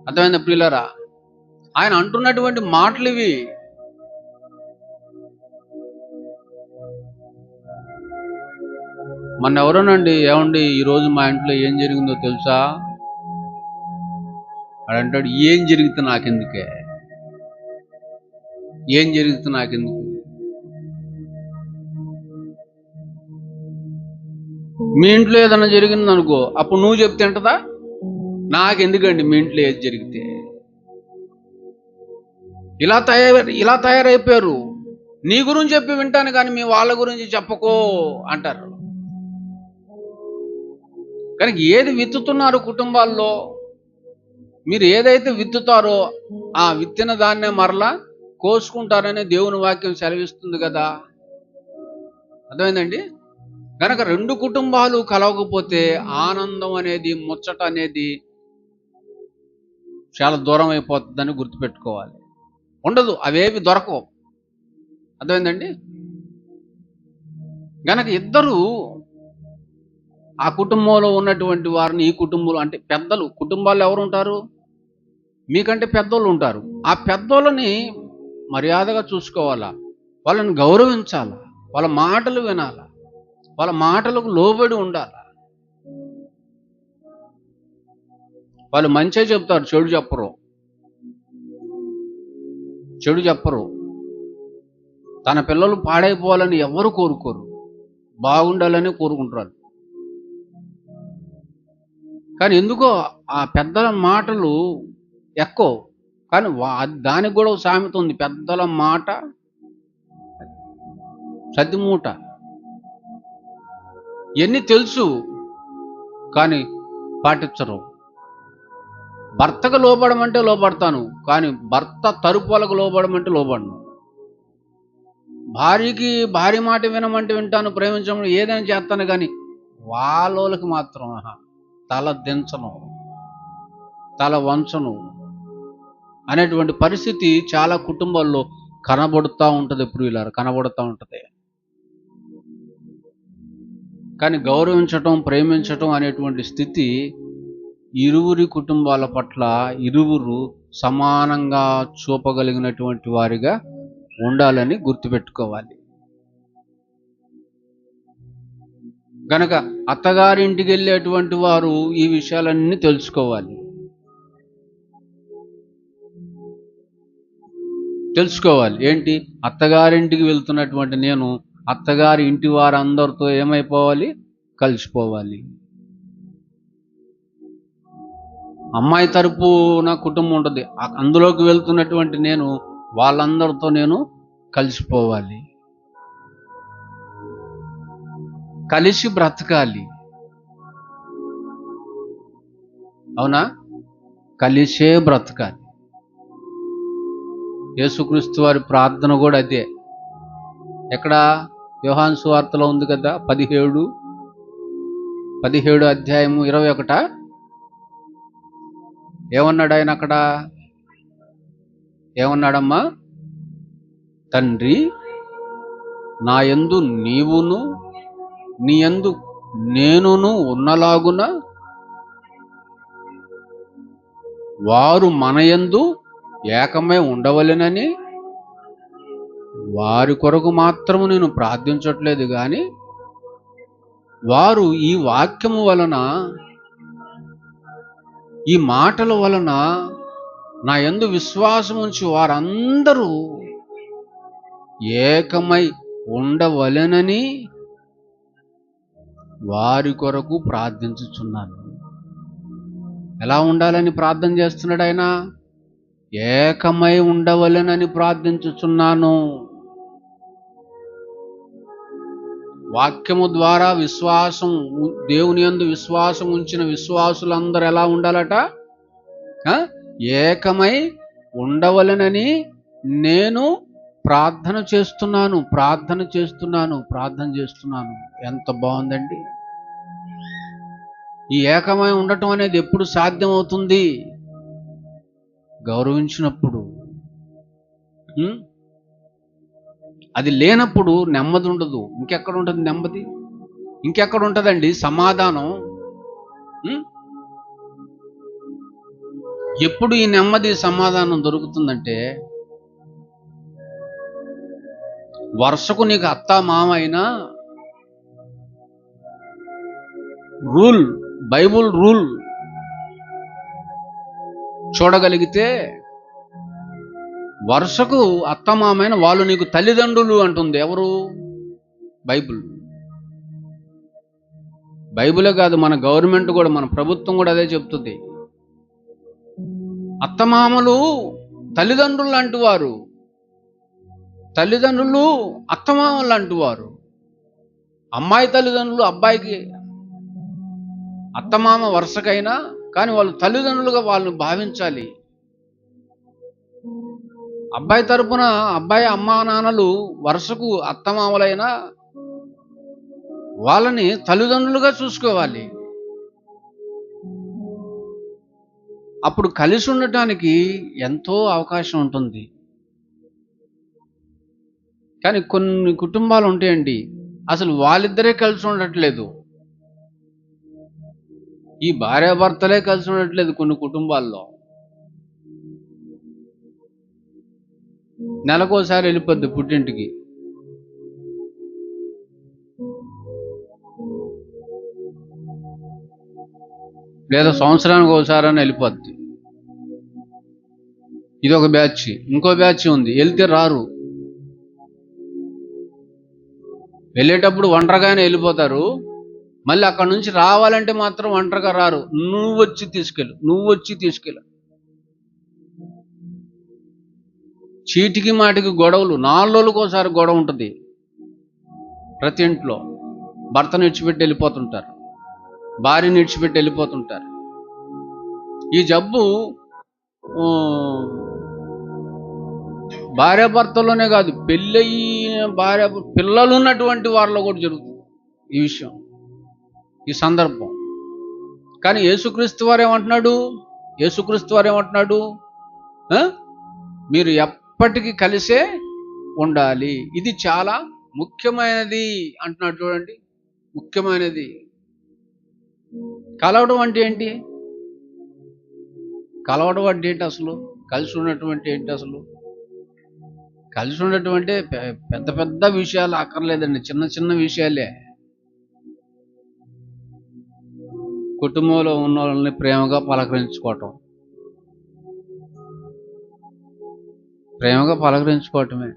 అర్థమైందా ప్రియులారా? ఆయన అంటున్నటువంటి మాటలు ఇవి. మొన్న ఎవరోనండి, ఏమండి ఈరోజు మా ఇంట్లో ఏం జరిగిందో తెలుసా అని అంటాడు. ఏం జరిగితే నాకెందుకే? ఏం జరిగితే నాకెందుకు? మీ ఇంట్లో ఏదైనా జరిగింది అనుకో, అప్పుడు నువ్వు చెప్తే అంటదా? నాకెందుకండి మీ ఇంట్లో ఏది జరిగితే? ఇలా తయారైపోయారు. నీ గురించి చెప్పి వింటాను కానీ మీ వాళ్ళ గురించి చెప్పకో అంటారు. కానీ ఏది విత్తుతున్నారు కుటుంబాల్లో? మీరు ఏదైతే విత్తుతారో ఆ విత్తిన దాన్నే మరలా కోసుకుంటారని దేవుని వాక్యం సెలవిస్తుంది కదా. అర్థమైందండి? కనుక రెండు కుటుంబాలు కలవకపోతే ఆనందం అనేది, ముచ్చట అనేది చాలా దూరం అయిపోతుందని గుర్తుపెట్టుకోవాలి. ఉండదు, అవేవి దొరకవు. అర్థమైందండి? కనుక ఇద్దరు ఆ కుటుంబంలో ఉన్నటువంటి వారిని, ఈ కుటుంబంలో అంటే పెద్దలు, కుటుంబాల్లో ఎవరు ఉంటారు? మీకంటే పెద్దోళ్ళు ఉంటారు. ఆ పెద్దోళ్ళని మర్యాదగా చూసుకోవాలా, వాళ్ళని గౌరవించాలా, వాళ్ళ మాటలు వినాలా, వాళ్ళ మాటలకు లోబడి ఉండాలా. వాళ్ళు మంచిగా చెప్తారు, చెడు చెప్పరు. తన పిల్లలు పాడైపోవాలని ఎవరు కోరుకోరు, బాగుండాలని కోరుకుంటారు. కానీ ఎందుకో ఆ పెద్దల మాటలు ఎక్కువ. కానీ దానికి కూడా ఒక సామెత ఉంది, పెద్దల మాట సద్దిమూట. ఎన్ని తెలుసు కానీ పాటించరు. భర్తకు లోబడమంటే లోబడతాను, కానీ భర్త తరపు వాళ్ళకు లోబడమంటే లోబడను. భార్య మాట వినమంటే వింటాను, ప్రేమించడం ఏదైనా చేస్తాను, కానీ వాళ్ళకి మాత్రం తల దించను, తల వంచను అనేటువంటి పరిస్థితి చాలా కుటుంబాల్లో కనబడుతూ ఉంటుంది. ప్రియులారా, కనబడుతూ ఉంటుంది. కానీ గౌరవించటం, ప్రేమించటం అనేటువంటి స్థితి ఇరువురి కుటుంబాల పట్ల ఇరువురు సమానంగా చూపగలిగినటువంటి వారిగా ఉండాలని గుర్తుపెట్టుకోవాలి. గనక అత్తగారింటికి వెళ్ళేటువంటి వారు ఈ విషయాలన్నీ తెలుసుకోవాలి. ఏంటి? అత్తగారింటికి వెళ్తున్నటువంటి నేను అత్తగారి ఇంటి వారందరితో ఏమైపోవాలి? కలిసిపోవాలి. అమ్మాయి తరపున కుటుంబం ఉంటుంది, అందులోకి వెళ్తున్నటువంటి నేను వాళ్ళందరితో నేను కలిసిపోవాలి, కలిసి బ్రతకాలి. అవునా? కలిసే బ్రతకాలి. యేసుక్రీస్తు వారి ప్రార్థన కూడా అదే. ఎక్కడ? యోహాను సువార్తలో ఉంది కదా, 17 అధ్యాయము 21. ఏమన్నాడు ఆయన అక్కడ? ఏమన్నాడమ్మా? తండ్రి, నా యందు నీవును నీ యందు నేనును ఉన్నలాగున వారు మన యందు ఏకమై ఉండవలెనని వారి కొరకు మాత్రము నేను ప్రార్థించట్లేదు, కానీ వారు ఈ వాక్యము వలన, ఈ మాటల వలన నా యందు విశ్వాసం ఉంచి వారందరూ ఏకమై ఉండవలెనని వారి కొరకు ప్రార్థించుచున్నాను. ఎలా ఉండాలని ప్రార్థన చేస్తున్నాడు ఆయన? ఏకమై ఉండవలెనని ప్రార్థించుచున్నాను. వాక్యము ద్వారా విశ్వాసం, దేవుని యందు విశ్వాసం ఉంచిన విశ్వాసులందరూ ఎలా ఉండాలట? ఏకమై ఉండవలెనని నేను ప్రార్థన చేస్తున్నాను. ఎంత బాగుందండి! ఈ ఏకమై ఉండటం అనేది ఎప్పుడు సాధ్యమవుతుంది? గౌరవించినప్పుడు. అది లేనప్పుడు నెమ్మది ఉండదు. ఇంకెక్కడ ఉంటుంది నెమ్మది? ఇంకెక్కడ ఉంటుందండి సమాధానం? ఎప్పుడు ఈ నెమ్మది సమాధానం దొరుకుతుందంటే, వరుసకు నీకు అత్త మామ అయినా రూల్, బైబుల్ రూల్ చూడగలిగితే, వరుసకు అత్తమామైన వాళ్ళు నీకు తల్లిదండ్రులు అంటుంది. ఎవరు? బైబులే కాదు, మన గవర్నమెంట్ కూడా, మన ప్రభుత్వం కూడా అదే చెప్తుంది. అత్తమామలు తల్లిదండ్రులు అంటువారు, తల్లిదండ్రులు అత్తమామలు అంటువారు. అమ్మాయి తల్లిదండ్రులు అబ్బాయికి అత్తమామ వరుసకైనా కానీ వాళ్ళు తల్లిదండ్రులుగా వాళ్ళని భావించాలి. అబ్బాయి తరపున అబ్బాయి అమ్మా నాన్నలు వరుసకు అత్తమామలైనా వాళ్ళని తల్లిదండ్రులుగా చూసుకోవాలి. అప్పుడు కలిసి ఉండటానికి ఎంతో అవకాశం ఉంటుంది. కానీ కొన్ని కుటుంబాలు ఉంటాయండి, అసలు వాళ్ళిద్దరే కలిసి ఉండట్లేదు. ఈ భార్యాభర్తలే కలిసి ఉండట్లేదు కొన్ని కుటుంబాల్లో. నెలకోసారి వెళ్ళిపోద్ది పుట్టింటికి. లేదా సంవత్సరానికి ఒకసారి అని వెళ్ళిపోద్ది. ఇది ఒక బ్యాచ్. ఇంకో బ్యాచ్ ఉంది, వెళ్తే రారు. వెళ్ళేటప్పుడు ఒంటరిగానే వెళ్ళిపోతారు, మళ్ళీ అక్కడ నుంచి రావాలంటే మాత్రం ఒంటరిగా రారు. నువ్వు వచ్చి తీసుకెళ్ళు. చీటికి మాటికి గొడవలు. 4 రోజులకు ఒకసారి గొడవ ఉంటుంది ప్రతి ఇంట్లో. భర్తను విడిచిపెట్టి వెళ్ళిపోతుంటారు, భార్యని విడిచిపెట్టి వెళ్ళిపోతుంటారు. ఈ జబ్బు భార్యాభర్తలోనే కాదు, పెళ్ళయిన పిల్లలు ఉన్నటువంటి వారిలో కూడా జరుగుతుంది ఈ విషయం, ఈ సందర్భం. కానీ యేసుక్రీస్తు వారు ఏమంటున్నాడు? మీరు ఎప్పటికీ కలిసే ఉండాలి. ఇది చాలా ముఖ్యమైనది అంటున్నాడు. చూడండి, ముఖ్యమైనది. కలవడం అంటే ఏంటి? అసలు కలిసి ఉన్నటువంటి ఏంటి? అసలు కలిసి ఉన్నటువంటి పెద్ద పెద్ద విషయాలు అక్కర్లేదండి, చిన్న చిన్న విషయాలే. కుటుంబంలో ఉన్న వాళ్ళని ప్రేమగా పలకరించుకోవటమే,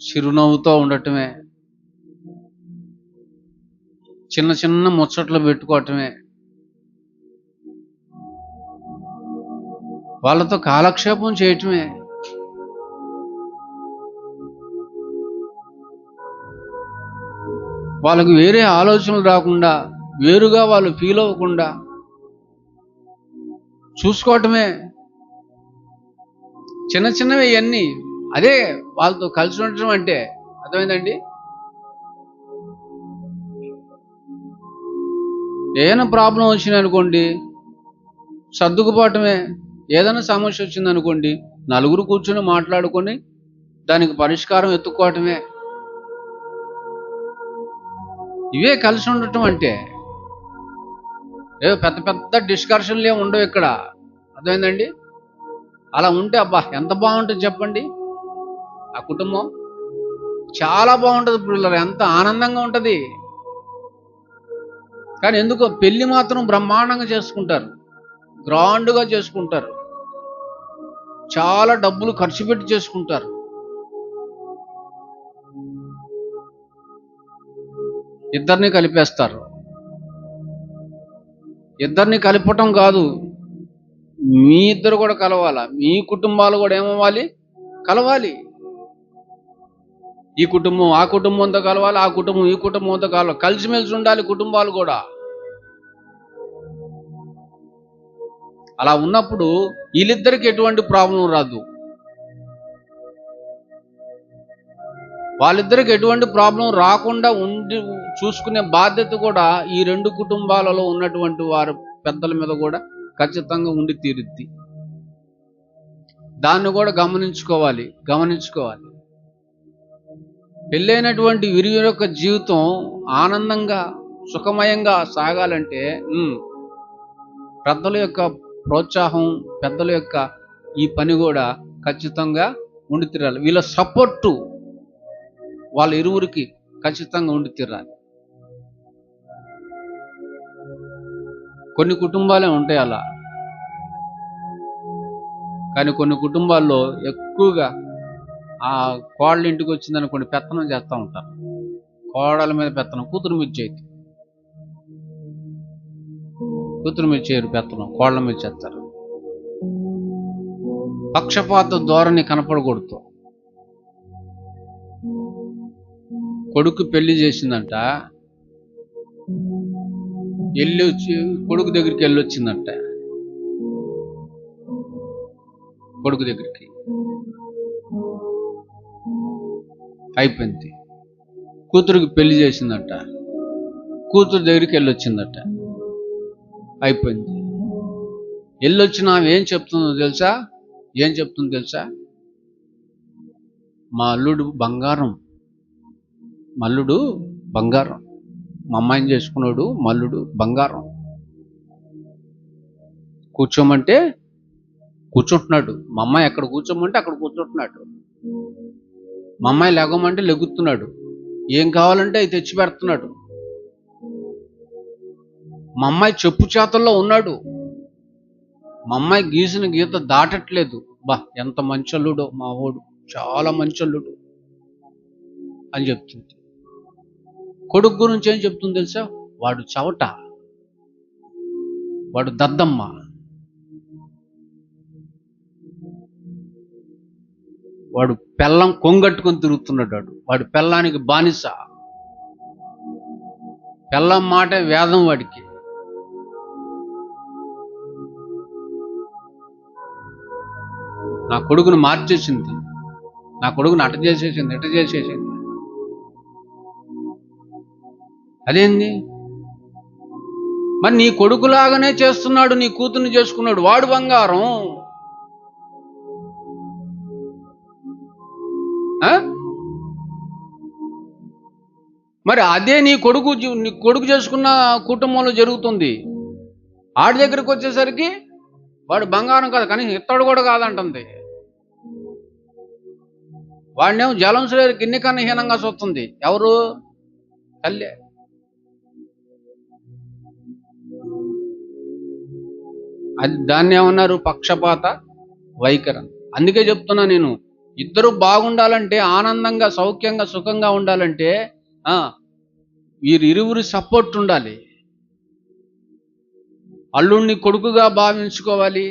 చిరునవ్వుతో ఉండటమే, చిన్న చిన్న ముచ్చట్లు పెట్టుకోవటమే, వాళ్ళతో కాలక్షేపం చేయటమే. వాళ్ళకి వేరే ఆలోచనలు రాకుండా, వేరుగా వాళ్ళు ఫీల్ అవ్వకుండా చూసుకోవటమే. చిన్న చిన్నవి ఇవన్నీ. అదే వాళ్ళతో కలిసి ఉండటం అంటే అర్థమైందండి? ఏదైనా ప్రాబ్లం వచ్చిందనుకోండి, సర్దుకుపోవటమే. ఏదైనా సమస్య వచ్చిందనుకోండి, నలుగురు కూర్చొని మాట్లాడుకొని దానికి పరిష్కారం ఎత్తుక్కోవటమే. ఇవే కలిసి ఉండటం అంటే. ఏదో పెద్ద పెద్ద డిస్కషన్లు ఏమి ఉండవు ఇక్కడ. అర్థమైందండి? అలా ఉంటే అబ్బా ఎంత బాగుంటుంది చెప్పండి. ఆ కుటుంబం చాలా బాగుంటుంది పిల్లలు, ఎంత ఆనందంగా ఉంటుంది. కానీ ఎందుకో పెళ్లి మాత్రం బ్రహ్మాండంగా చేసుకుంటారు, గ్రాండ్గా చేసుకుంటారు, చాలా డబ్బులు ఖర్చు పెట్టి చేసుకుంటారు. ఇద్దరిని కలిపేస్తారు. ఇద్దరిని కలపటం కాదు, మీ ఇద్దరు కూడా కలవాలా, మీ కుటుంబాలు కూడా ఏమవ్వాలి, కలవాలి. ఈ కుటుంబం ఆ కుటుంబంతో కలవాలి, ఆ కుటుంబం ఈ కుటుంబంతో కలవాలి, కలిసిమెలిసి ఉండాలి కుటుంబాలు కూడా. అలా ఉన్నప్పుడు వీళ్ళిద్దరికి ఎటువంటి ప్రాబ్లం రాదు, వాళ్ళిద్దరికి ఎటువంటి ప్రాబ్లం రాకుండా ఉండి చూసుకునే బాధ్యత కూడా ఈ రెండు కుటుంబాలలో ఉన్నటువంటి వారు పెద్దల మీద కూడా ఖచ్చితంగా ఉండి తీరుద్ది. దాన్ని కూడా గమనించుకోవాలి. పెళ్ళైనటువంటి వీరి యొక్క జీవితం ఆనందంగా సుఖమయంగా సాగాలంటే పెద్దల యొక్క ప్రోత్సాహం, పెద్దల యొక్క ఈ పని కూడా ఖచ్చితంగా ఉండి తీరాలి. వీళ్ళ సపోర్టు వాళ్ళ ఇరువురికి ఖచ్చితంగా ఉండి తీరాలి. కొన్ని కుటుంబాలే ఉంటాయి అలా, కానీ కొన్ని కుటుంబాల్లో ఎక్కువగా ఆ కోడలు ఇంటికి వచ్చిందనుకోండి పెత్తనం చేస్తూ ఉంటారు. కోడల మీద పెత్తనం, కూతురు మీద చేయదు. కూతురు మీద చేయరు పెత్తనం, కోడల మీద చేస్తారు. పక్షపాత ధోరణి కనపడకూడదు. కొడుకు పెళ్లి చేసిందంట, కొడుకు దగ్గరికి వెళ్ళొచ్చిందంట. కొడుకు దగ్గరికి అయిపోయింది. కూతురికి పెళ్లి చేసిందంట, కూతురు దగ్గరికి వెళ్ళొచ్చిందట, అయిపోయింది. వెళ్ళొచ్చినా ఏం చెప్తుందో తెలుసా? మా అల్లుడు బంగారం, మల్లుడు బంగారం, మా అమ్మాయిని చేసుకున్నాడు మల్లుడు బంగారం. కూర్చోమంటే కూర్చుంటున్నాడు, మా అమ్మాయి ఎక్కడ కూర్చోమంటే అక్కడ కూర్చుంటున్నాడు, మా అమ్మాయి లెగమంటే లెగుతున్నాడు, ఏం కావాలంటే అవి తెచ్చి పెడుతున్నాడు. మా అమ్మాయి చెప్పు చేతల్లో ఉన్నాడు, మా అమ్మాయి గీసిన గీత దాటట్లేదు. బా ఎంత మంచల్లుడో మా వాడు, చాలా మంచల్లుడు అని చెప్తుంది. కొడుకు గురించి ఏం చెప్తుంది తెలుసా? వాడు చవట, వాడు దద్దమ్మ, వాడు పెళ్ళం కొంగట్టుకొని తిరుగుతున్నాడు, వాడు పెళ్ళానికి బానిస, పెళ్ళం మాట వేదం వాడికి. నా కొడుకును మార్చేసింది, నా కొడుకును అట చేసేసింది, ఇట చేసేసింది. అదేంది మరి? నీ కొడుకులాగానే చేస్తున్నాడు, నీ కూతుర్ని చేసుకున్నాడు, వాడు బంగారం. మరి అదే నీ కొడుకు చేసుకున్న కుటుంబంలో జరుగుతుంది. ఆడి దగ్గరికి వచ్చేసరికి వాడు బంగారం కాదు, కనీసం ఇత్తడు కూడా కాదంటుంది. వాడినేమో జలం శ్రేయర్ గిన్నె కన్నా హీనంగా చూస్తుంది. ఎవరు? తల్లే. అది దాన్ని ఏమన్నారు? పక్షపాత వైఖరి. అందుకే చెప్తున్నా నేను, ఇద్దరు బాగుండాలంటే, ఆనందంగా సౌఖ్యంగా సుఖంగా ఉండాలంటే వీరిరువురి సపోర్ట్ ఉండాలి. అల్లుడిని కొడుకుగా భావించుకోవాలి,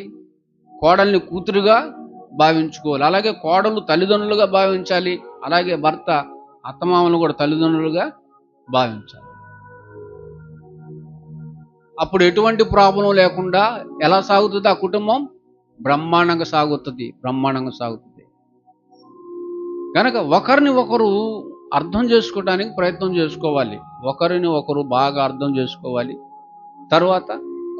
కోడల్ని కూతురుగా భావించుకోవాలి. అలాగే కోడలు తల్లిదండ్రులుగా భావించాలి, అలాగే భర్త అత్తమామలు కూడా తల్లిదండ్రులుగా భావించాలి. అప్పుడు ఎటువంటి ప్రాబ్లం లేకుండా ఎలా సాగుతుంది ఆ కుటుంబం? బ్రహ్మాండంగా సాగుతుంది. కనుక ఒకరిని ఒకరు అర్థం చేసుకోవడానికి ప్రయత్నం చేసుకోవాలి. ఒకరిని ఒకరు బాగా అర్థం చేసుకోవాలి. తర్వాత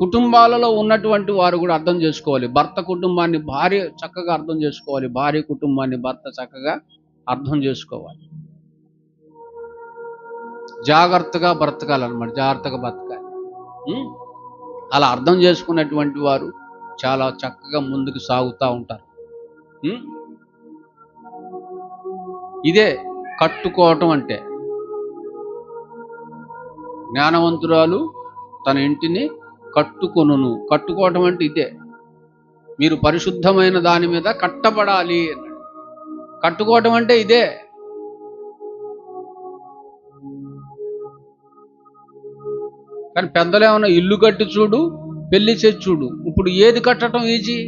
కుటుంబాలలో ఉన్నటువంటి వారు కూడా అర్థం చేసుకోవాలి. భర్త కుటుంబాన్ని భార్య చక్కగా అర్థం చేసుకోవాలి. భార్య కుటుంబాన్ని భర్త చక్కగా అర్థం చేసుకోవాలి. జాగ్రత్తగా బ్రతకాలన్నమాట. జాగ్రత్తగా బతకాలి. అలా అర్థం చేసుకున్నటువంటి వారు చాలా చక్కగా ముందుకు సాగుతూ ఉంటారు. ఇదే కట్టుకోవటం అంటే. జ్ఞానవంతురాలు తన ఇంటిని కట్టుకొనును. కట్టుకోవటం అంటే ఇదే. మీరు పరిశుద్ధమైన దాని మీద కట్టబడాలి అన్నాడు. కట్టుకోవటం అంటే ఇదే. కానీ పెద్దలు ఏమన్నా ఇల్లు కట్టి చూడు, పెళ్లి చేసి చూడు. ఇప్పుడు ఏది కట్టడం ఈజీ?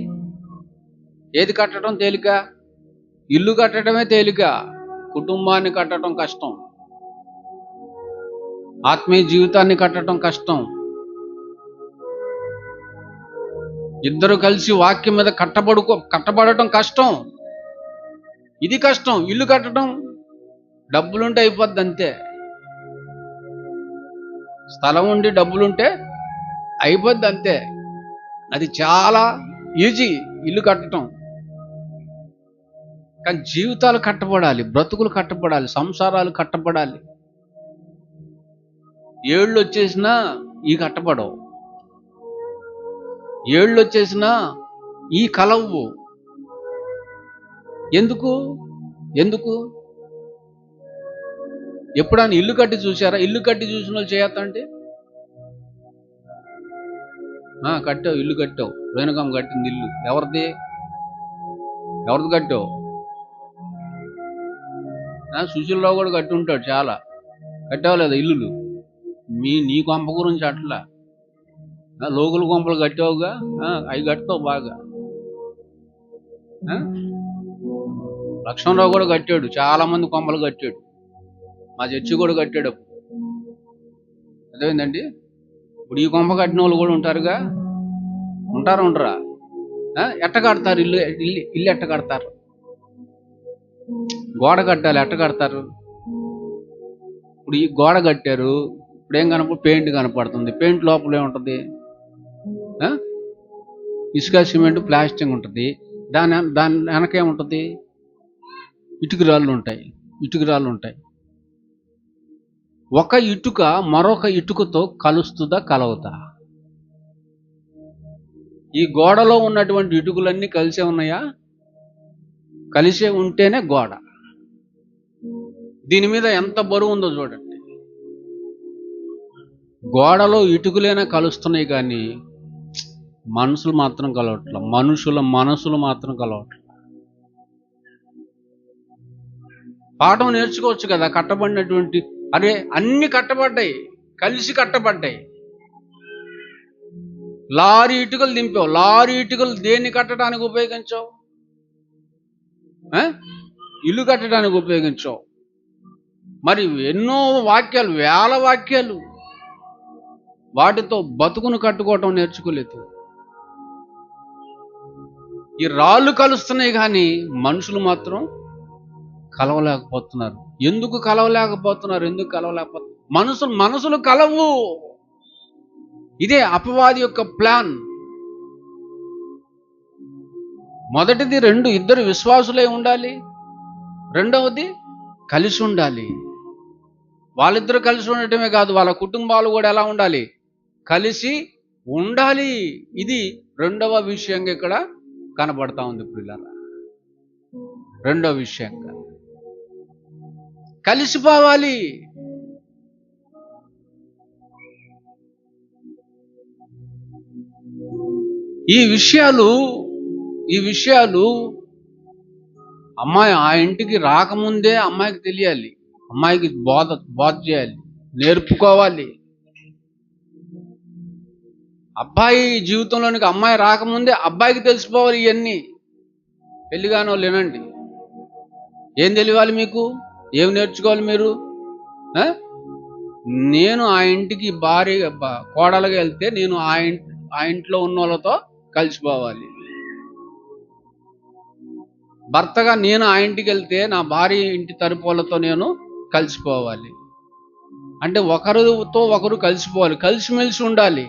ఏది కట్టడం తేలిక? ఇల్లు కట్టడమే తేలిక, కుటుంబాన్ని కట్టడం కష్టం. ఆత్మీయ జీవితాన్ని కట్టడం కష్టం. ఇద్దరు కలిసి వాక్యం మీద కట్టబడటం కష్టం. ఇది కష్టం. ఇల్లు కట్టడం డబ్బులుంటే అయిపోద్ది అంతే. స్థలం ఉండి డబ్బులుంటే అయిపోద్ది అంతే. అది చాలా ఈజీ ఇల్లు కట్టడం. కానీ జీవితాలు కట్టబడాలి, బ్రతుకులు కట్టబడాలి, సంసారాలు కట్టబడాలి. ఏళ్ళు వచ్చేసినా ఈ కట్టబడవు. ఏళ్ళు వచ్చేసినా ఈ కలవు. ఎందుకు? ఎప్పుడైనా ఇల్లు కట్టి చూసారా? ఇల్లు కట్టి చూసిన వాళ్ళు చేయొద్దంటే కట్టావు, ఇల్లు కట్టావు. రేణుకమ్మ కట్టింది ఇల్లు. ఎవరిది కట్టావు? సుశీలరావు కూడా కట్టి ఉంటాడు చాలా. కట్టావు లేదా ఇల్లులు? నీ కొంప గురించి అట్లా లోకుల కొంపలు కట్టావుగా, అవి కట్టావు బాగా. లక్ష్మణరావు కూడా కట్టాడు, చాలా మంది కొంపలు కట్టాడు. మా చర్చి కూడా కట్టాడు. అదేంటండి, ఇప్పుడు ఈ కొంప కట్టిన వాళ్ళు కూడా ఉంటారుగా. ఉండరా? ఎట్ట కడతారు ఇల్లు? ఇల్లు ఎట్ట కడతారు? గోడ కట్టాలి. ఎట్ట కడతారు? ఇప్పుడు ఈ గోడ కట్టారు, ఇప్పుడు ఏం పెయింట్ కనపడుతుంది. పెయింట్ లోపల ఏముంటుంది? ఇసుక, సిమెంట్, ప్లాస్టింగ్ ఉంటుంది. దాని వెనకేముంటుంది? ఇటుకరాళ్ళు ఉంటాయి. ఒక ఇటుక మరొక ఇటుకతో కలుస్తుందా, కలవుతా? ఈ గోడలో ఉన్నటువంటి ఇటుకలన్నీ కలిసే ఉన్నాయా? కలిసే ఉంటేనే గోడ. దీని మీద ఎంత బరువు ఉందో చూడండి. గోడలో ఇటుకలైనా కలుస్తున్నాయి, కానీ మనుషులు మాత్రం కలవట్ల. మనుషుల మనసులు మాత్రం కలవట్ల. పాఠం నేర్చుకోవచ్చు కదా. కట్టబడినటువంటి అన్ని కట్టబడ్డాయి, కలిసి కట్టబడ్డాయి. లారీ ఇటుకలు దింపావు. లారీ ఇటుకలు దేన్ని కట్టడానికి ఉపయోగించావు? ఇల్లు కట్టడానికి ఉపయోగించావు. మరి ఎన్నో వాక్యాలు, వేల వాక్యాలు, వాటితో బతుకును కట్టుకోవటం నేర్చుకోలేదు. ఈ రాళ్ళు కలుస్తున్నాయి, కానీ మనుషులు మాత్రం కలవలేకపోతున్నారు. ఎందుకు కలవలేకపోతున్నారు? మనసులు కలవు. ఇదే అపవాది యొక్క ప్లాన్. మొదటిది ఇద్దరు విశ్వాసులే ఉండాలి. రెండవది కలిసి ఉండాలి. వాళ్ళిద్దరూ కలిసి ఉండటమే కాదు, వాళ్ళ కుటుంబాలు కూడా ఎలా ఉండాలి? కలిసి ఉండాలి. ఇది రెండవ విషయంగా ఇక్కడ కనబడతా ఉంది పిల్లల. రెండవ విషయంగా కలిసిపోవాలి. ఈ విషయాలు అమ్మాయి ఆ ఇంటికి రాకముందే అమ్మాయికి తెలియాలి. అమ్మాయికి బోధ చేయాలి, నేర్పుకోవాలి. అబ్బాయి జీవితంలోనికి అమ్మాయి రాకముందే అబ్బాయికి తెలిసిపోవాలి. ఇవన్నీ పెళ్లిగాని వాళ్ళు వినండి. ఏం తెలియాలి మీకు? ఏం నేర్చుకోవాలి మీరు? నేను ఆ ఇంటికి భార్య కోడలుగా వెళ్తే నేను ఆ ఇంట్లో ఉన్న వాళ్ళతో కలిసిపోవాలి. భర్తగా నేను ఆ ఇంటికి వెళ్తే నా భార్య ఇంటి తరపు వాళ్ళతో నేను కలిసిపోవాలి. అంటే ఒకరితో ఒకరు కలిసిపోవాలి, కలిసిమెలిసి ఉండాలి.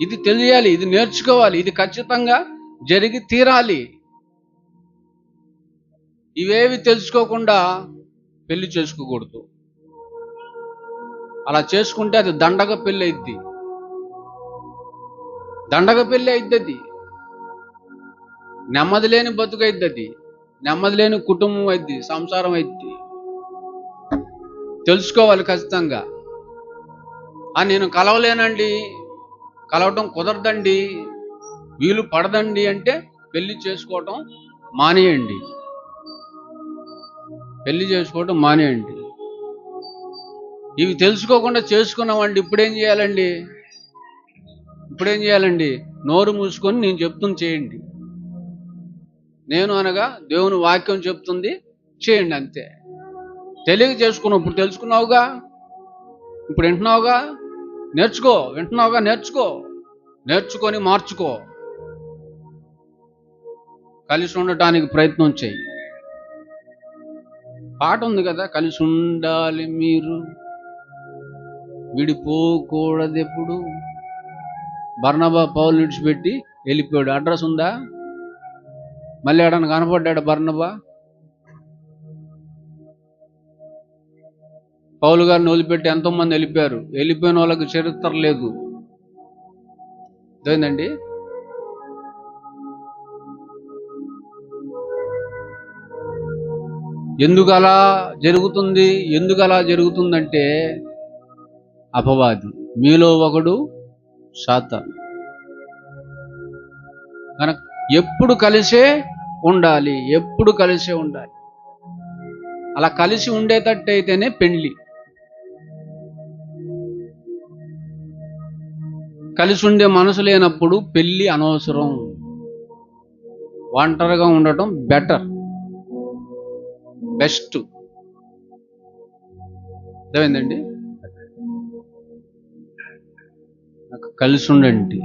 ఇది తెలియాలి, ఇది నేర్చుకోవాలి, ఇది ఖచ్చితంగా జరిగి తీరాలి. ఇవేవి తెలుసుకోకుండా పెళ్లి చేసుకోకూడదు. అలా చేసుకుంటే అది దండగ పెళ్ళి అయిద్ది. దండగ పెళ్ళి అయిద్ది. అది నెమ్మది లేని బతుకు అయిద్ది. అది నెమ్మది లేని కుటుంబం అయిద్ది, సంసారం అయిద్ది. తెలుసుకోవాలి ఖచ్చితంగా. నేను కలవలేనండి, కలవటం కుదరదండి, వీలు పడదండి అంటే పెళ్లి చేసుకోవటం మానేయండి. పెళ్లి చేసుకోవటం మానేయండి. ఇవి తెలుసుకోకుండా చేసుకున్నామండి. ఇప్పుడేం చేయాలండి? నోరు మూసుకొని నేను చెప్తుంది చేయండి. నేను అనగా దేవుని వాక్యం చెప్తుంది చేయండి, అంతే. తెలియక చేసుకున్నావు, ఇప్పుడు తెలుసుకున్నావుగా, ఇప్పుడు వింటున్నావుగా, నేర్చుకొని మార్చుకో. కలిసి ఉండటానికి ప్రయత్నం చేయి. పాట ఉంది కదా, కలిసి ఉండాలి మీరు, విడిపోకూడదు ఎప్పుడు. బర్నబా పౌలు విడిచిపెట్టి వెళ్ళిపోయాడు. అడ్రస్ ఉందా? మళ్ళీ ఎడన్నా కనపడ్డాడు బర్నబా? పౌలు గారిని వదిలిపెట్టి ఎంతో మంది వెళ్ళిపోయారు. వెళ్ళిపోయిన వాళ్ళకి చరిత్ర లేదు. అదేందండి, ఎందుకు అలా జరుగుతుందంటే అపవాది, మీలో ఒకడు సాతాను. కనుక ఎప్పుడు కలిసే ఉండాలి. అలా కలిసి ఉండేటట్టయితేనే పెళ్లి. కలిసి ఉండే మనసు లేనప్పుడు పెళ్లి అనవసరం. ఒంటరిగా ఉండటం బెస్ట్. అర్థమైందండి? కలిసి ఉండండి,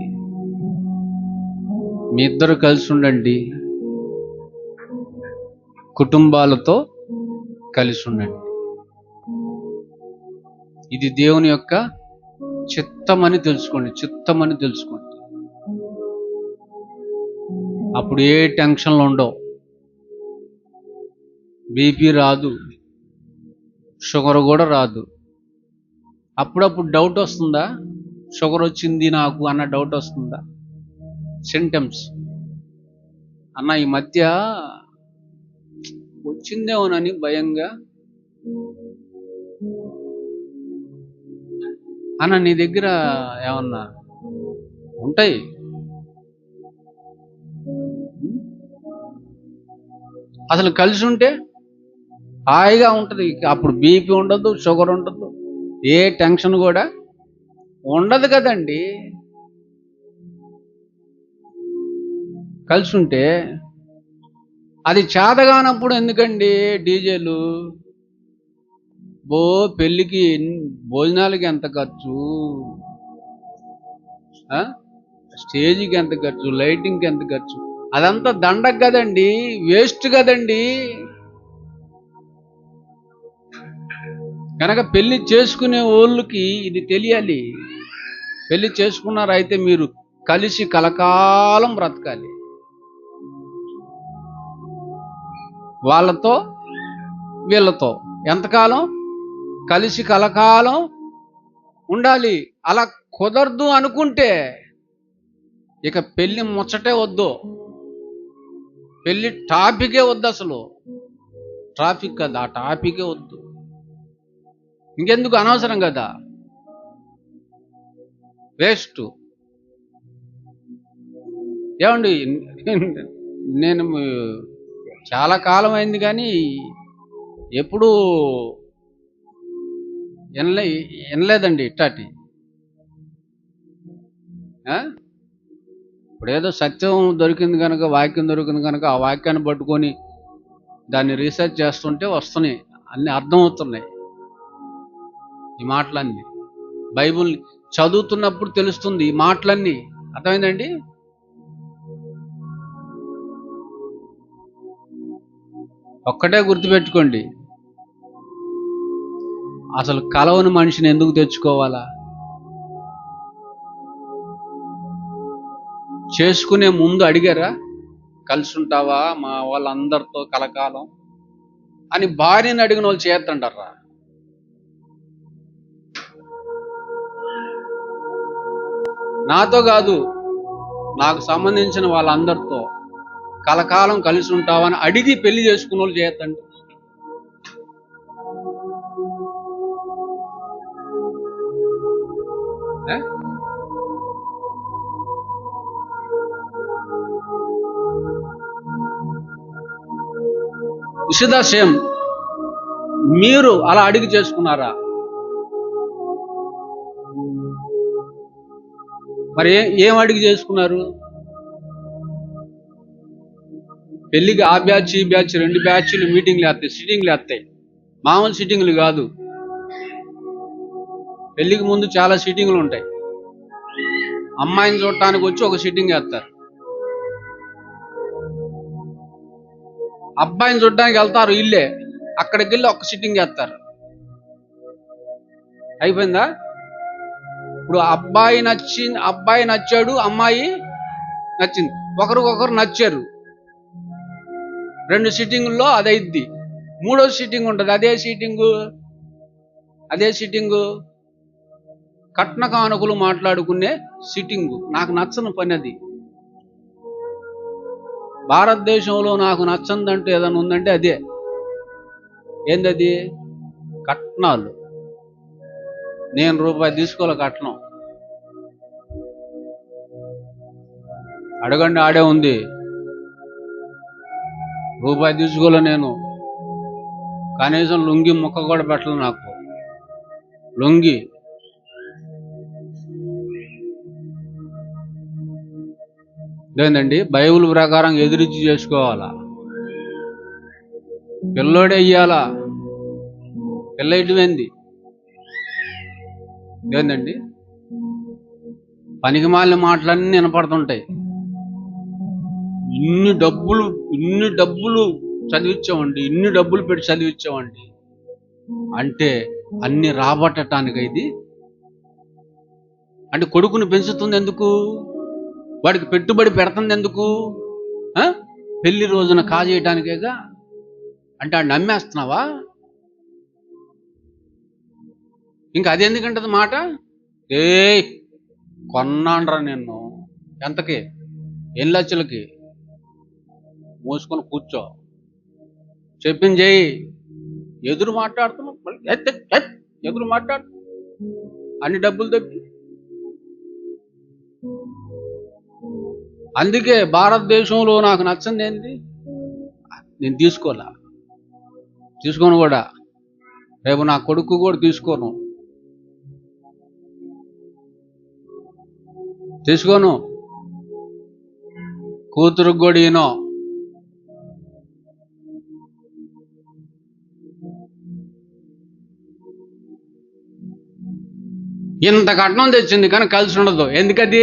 మీ ఇద్దరు కలిసి ఉండండి, కుటుంబాలతో కలిసి ఉండండి. ఇది దేవుని యొక్క చిత్తమని తెలుసుకోండి. అప్పుడు ఏ టెన్షన్లు ఉండవు. బీపీ రాదు, షుగర్ కూడా రాదు. అప్పుడప్పుడు డౌట్ వస్తుందా? షుగర్ వచ్చింది నాకు అన్న డౌట్ వస్తుందా? సింటమ్స్ అన్న ఈ మధ్య వచ్చిందేమోనని భయంగా. అన్న నీ దగ్గర ఏమన్నా ఉంటాయి? అసలు కలిసి ఉంటే హాయిగా ఉంటుంది. అప్పుడు బీపీ ఉండదు, షుగర్ ఉండదు, ఏ టెన్షన్ కూడా ఉండదు కదండి. కలిసి ఉంటే అది చేతగానప్పుడు ఎందుకండి డీజేలు? పెళ్ళికి భోజనాలకి ఎంత ఖర్చు, స్టేజీకి ఎంత ఖర్చు, లైటింగ్కి ఎంత ఖర్చు, అదంతా దండగ కదండి, వేస్ట్ కదండి. కనుక పెళ్లి చేసుకునే వాళ్ళకి ఇది తెలియాలి. పెళ్లి చేసుకున్నారైతే మీరు కలిసి కలకాలం బ్రతకాలి. వాళ్ళతో వీళ్ళతో ఎంతకాలం కలిసి కలకాలం ఉండాలి. అలా కుదరదు అనుకుంటే ఇక పెళ్లి ముచ్చటే వద్దు, పెళ్లి టాపికే వద్దు. అసలు ట్రాఫిక్ కదా, ఆ టాపికే వద్దు. ఇంకెందుకు, అనవసరం కదా, వేస్ట్. ఏమండి, నేను చాలా కాలం అయింది కానీ ఎప్పుడు వినలేదండి ఇట్టాటి. ఇప్పుడు ఏదో సత్యం దొరికింది కనుక, వాక్యం దొరికింది కనుక ఆ వాక్యాన్ని పట్టుకొని దాన్ని రీసెర్చ్ చేస్తుంటే వస్తున్నాయి, అన్నీ అర్థమవుతున్నాయి ఈ మాటలన్నీ. బైబుల్ చదువుతున్నప్పుడు తెలుస్తుంది ఈ మాటలన్నీ. అర్థమైందండి? ఒక్కటే గుర్తుపెట్టుకోండి, అసలు కలవని మనిషిని ఎందుకు తెచ్చుకోవాలా? చేసుకునే ముందు అడిగారా? కలిసి ఉంటావా మా వాళ్ళందరితో కలకాలం అని భార్యని అడిగిన వాళ్ళు చేద్దంటారా? నాతో కాదు, నాకు సంబంధించిన వాళ్ళందరితో కలకాలం కలిసి ఉంటావని అడిగి పెళ్లి చేసుకున్న వాళ్ళు చేయొద్దండి. ఇషిదా సేమ్, మీరు అలా అడిగి చేసుకున్నారా? మరి ఏం అడిగి చేసుకున్నారు? పెళ్లికి ఆ బ్యాచ్ ఈ బ్యాచ్ 2 బ్యాచ్లు మీటింగ్లు వేస్తాయి, సిట్టింగ్లు వేస్తాయి. మామూలు సిట్టింగ్లు కాదు. పెళ్లికి ముందు చాలా సిట్టింగ్లు ఉంటాయి. అమ్మాయిని చూడటానికి వచ్చి ఒక సిట్టింగ్ వేస్తారు, అబ్బాయిని చూడడానికి వెళ్తారు ఇల్లే, అక్కడికి వెళ్ళి ఒక సిట్టింగ్ వేస్తారు. అయిపోయిందా? ఇప్పుడు అబ్బాయి నచ్చాడు, అమ్మాయి నచ్చింది, ఒకరికొకరు నచ్చారు, 2 సిట్టింగుల్లో అది అయిద్ది. 3వ సిట్టింగ్ ఉంటుంది, అదే సిట్టింగు కట్న కానుకలు మాట్లాడుకునే సిట్టింగు. నాకు నచ్చని పని అది. భారతదేశంలో నాకు నచ్చందంటే ఏదైనా ఉందంటే అదే. ఏందది? కట్నాలు. నేను రూపాయి తీసుకోలే కట్నం. అడగండి, ఆడే ఉంది. రూపాయి తీసుకోలే నేను. కనీసం లుంగి ముక్క కూడా పెట్టలేదు నాకు. లుంగి ఏందండి? బైబిల్ ప్రకారం ఎదురిచ్చి చేసుకోవాలా? పిల్లోడే ఇయ్యాలా? పిల్ల ఇటువైంది ఏందండి? పనికి మాలిన మాటలన్నీ వినపడుతుంటాయి. ఇన్ని డబ్బులు చదివించామండి, ఇన్ని డబ్బులు పెట్టి చదివించామండి అంటే అన్ని రాబట్టడానికి ఇది. అంటే కొడుకుని పెంచుతుంది ఎందుకు? వాడికి పెట్టుబడి పెడుతుంది ఎందుకు? పెళ్లి రోజున కాజేయటానికేగా. అంటే ఆడు నమ్మేస్తున్నావా? ఇంకా అది ఎందుకంటది మాట? కొన్నాండ్రా నిన్ను, ఎంతకి? 8 లక్షలకి. మూసుకొని కూర్చో, చెప్పింది చెయ్యి. ఎదురు మాట్లాడుతున్నావు, ఎదురు మాట్లాడు, అన్ని డబ్బులు తప్పి. అందుకే భారతదేశంలో నాకు నచ్చింది ఏంది? నేను తీసుకోను కూడా. రేపు నా కొడుకు కూడా తీసుకోను. కూతురుకు కూడా ఈనో. ఇంత కట్నం తెచ్చింది కానీ కలిసి ఉండదు. ఎందుకది?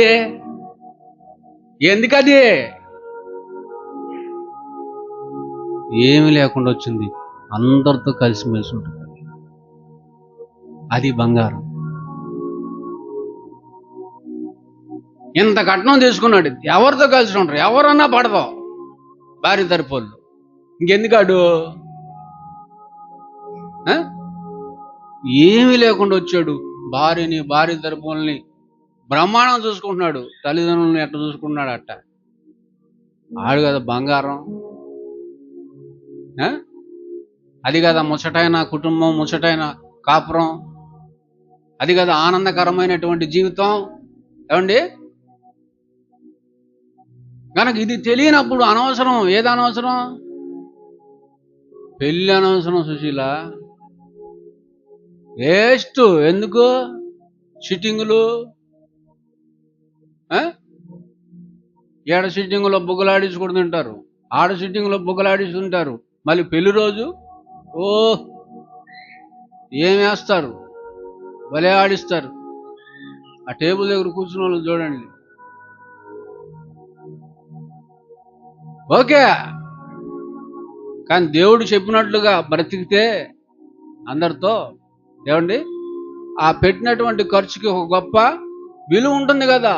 ఏమి లేకుండా వచ్చింది, అందరితో కలిసిమెలిసి ఉంటుంది. అది బంగారం. ఇంత కట్నం తీసుకున్నాడు, ఎవరితో కలిసి ఉంటారు? ఎవరన్నా పడదాం భార్య తరపోళ్ళు. ఇంకెందుకాడు? ఏమీ లేకుండా వచ్చాడు. భార్య తరపుల్ని బ్రహ్మాండం చూసుకుంటున్నాడు, తల్లిదండ్రులను ఎట్లా చూసుకుంటున్నాడు అట్ట. ఆడు కదా బంగారం. అది కదా ముచ్చటైన కుటుంబం, ముచ్చటైన కాపురం, అది కదా ఆనందకరమైనటువంటి జీవితం. ఏమండి? కనుక ఇది తెలియనప్పుడు అనవసరం. ఏది అనవసరం? పెళ్ళి అనవసరం సుశీల. వేస్ట్. ఎందుకు? సిట్టింగులు. ఏడ సిట్టింగులో బుగ్గలాడించుకుని తింటారు, ఆడ సిట్టింగులో బుగ్గలాడిస్తుంటారు. మళ్ళీ పెళ్లి రోజు ఏమేస్తారు, భలే ఆడిస్తారు. ఆ టేబుల్ దగ్గర కూర్చున్న వాళ్ళు చూడండి. ఓకే, కానీ దేవుడు చెప్పినట్లుగా బ్రతికితే అందరితో ఏమండి, ఆ పెట్టినటువంటి ఖర్చుకి ఒక గొప్ప విలువ ఉంటుంది కదా.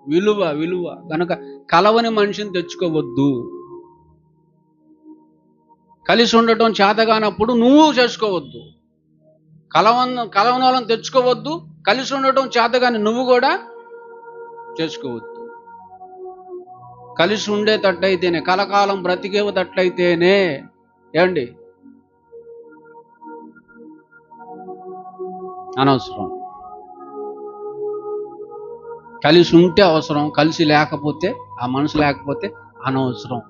విలువ కనుక కలవని మనిషిని తెచ్చుకోవద్దు. కలిసి ఉండటం చేతగానప్పుడు నువ్వు చేసుకోవద్దు. కలవని వాళ్ళని తెచ్చుకోవద్దు. కలిసి ఉండటం చేతగాని నువ్వు కూడా చేసుకోవద్దు. కలిసి ఉండేటట్టయితేనే, కలకాలం బ్రతికేటట్లయితేనే ఏమండి అనవసరం. కలిసి ఉంటే అవసరం, కలిసి లేకపోతే, ఆ మనసు లేకపోతే అనవసరం.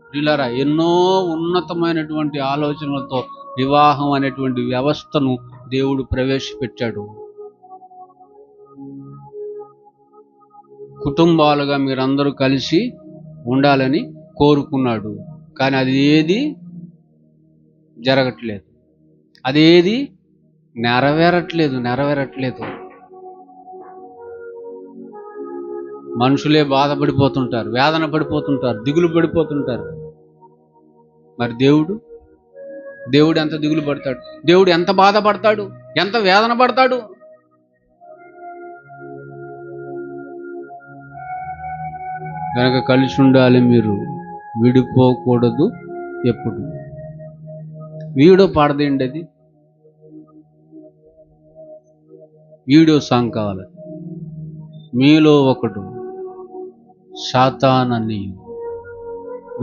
ప్రియులారా, ఎన్నో ఉన్నతమైనటువంటి ఆలోచనలతో వివాహం అనేటువంటి వ్యవస్థను దేవుడు ప్రవేశపెట్టాడు. కుటుంబాలుగా మీరందరూ కలిసి ఉండాలని కోరుకున్నాడు. కానీ అది ఏది జరగట్లేదు, అదేది నెరవేరట్లేదు. మనుషులే బాధపడిపోతుంటారు, వేదన పడిపోతుంటారు, దిగులు పడిపోతుంటారు. మరి దేవుడు ఎంత దిగులు పడతాడు, దేవుడు ఎంత బాధపడతాడు, ఎంత వేదన పడతాడు. కనుక కలిసి ఉండాలి, మీరు విడిపోకూడదు ఎప్పుడు. వీడియో పాడదేండి, అది వీడియో సాంగ్ కావాలి. మీలో ఒకడు సాతానని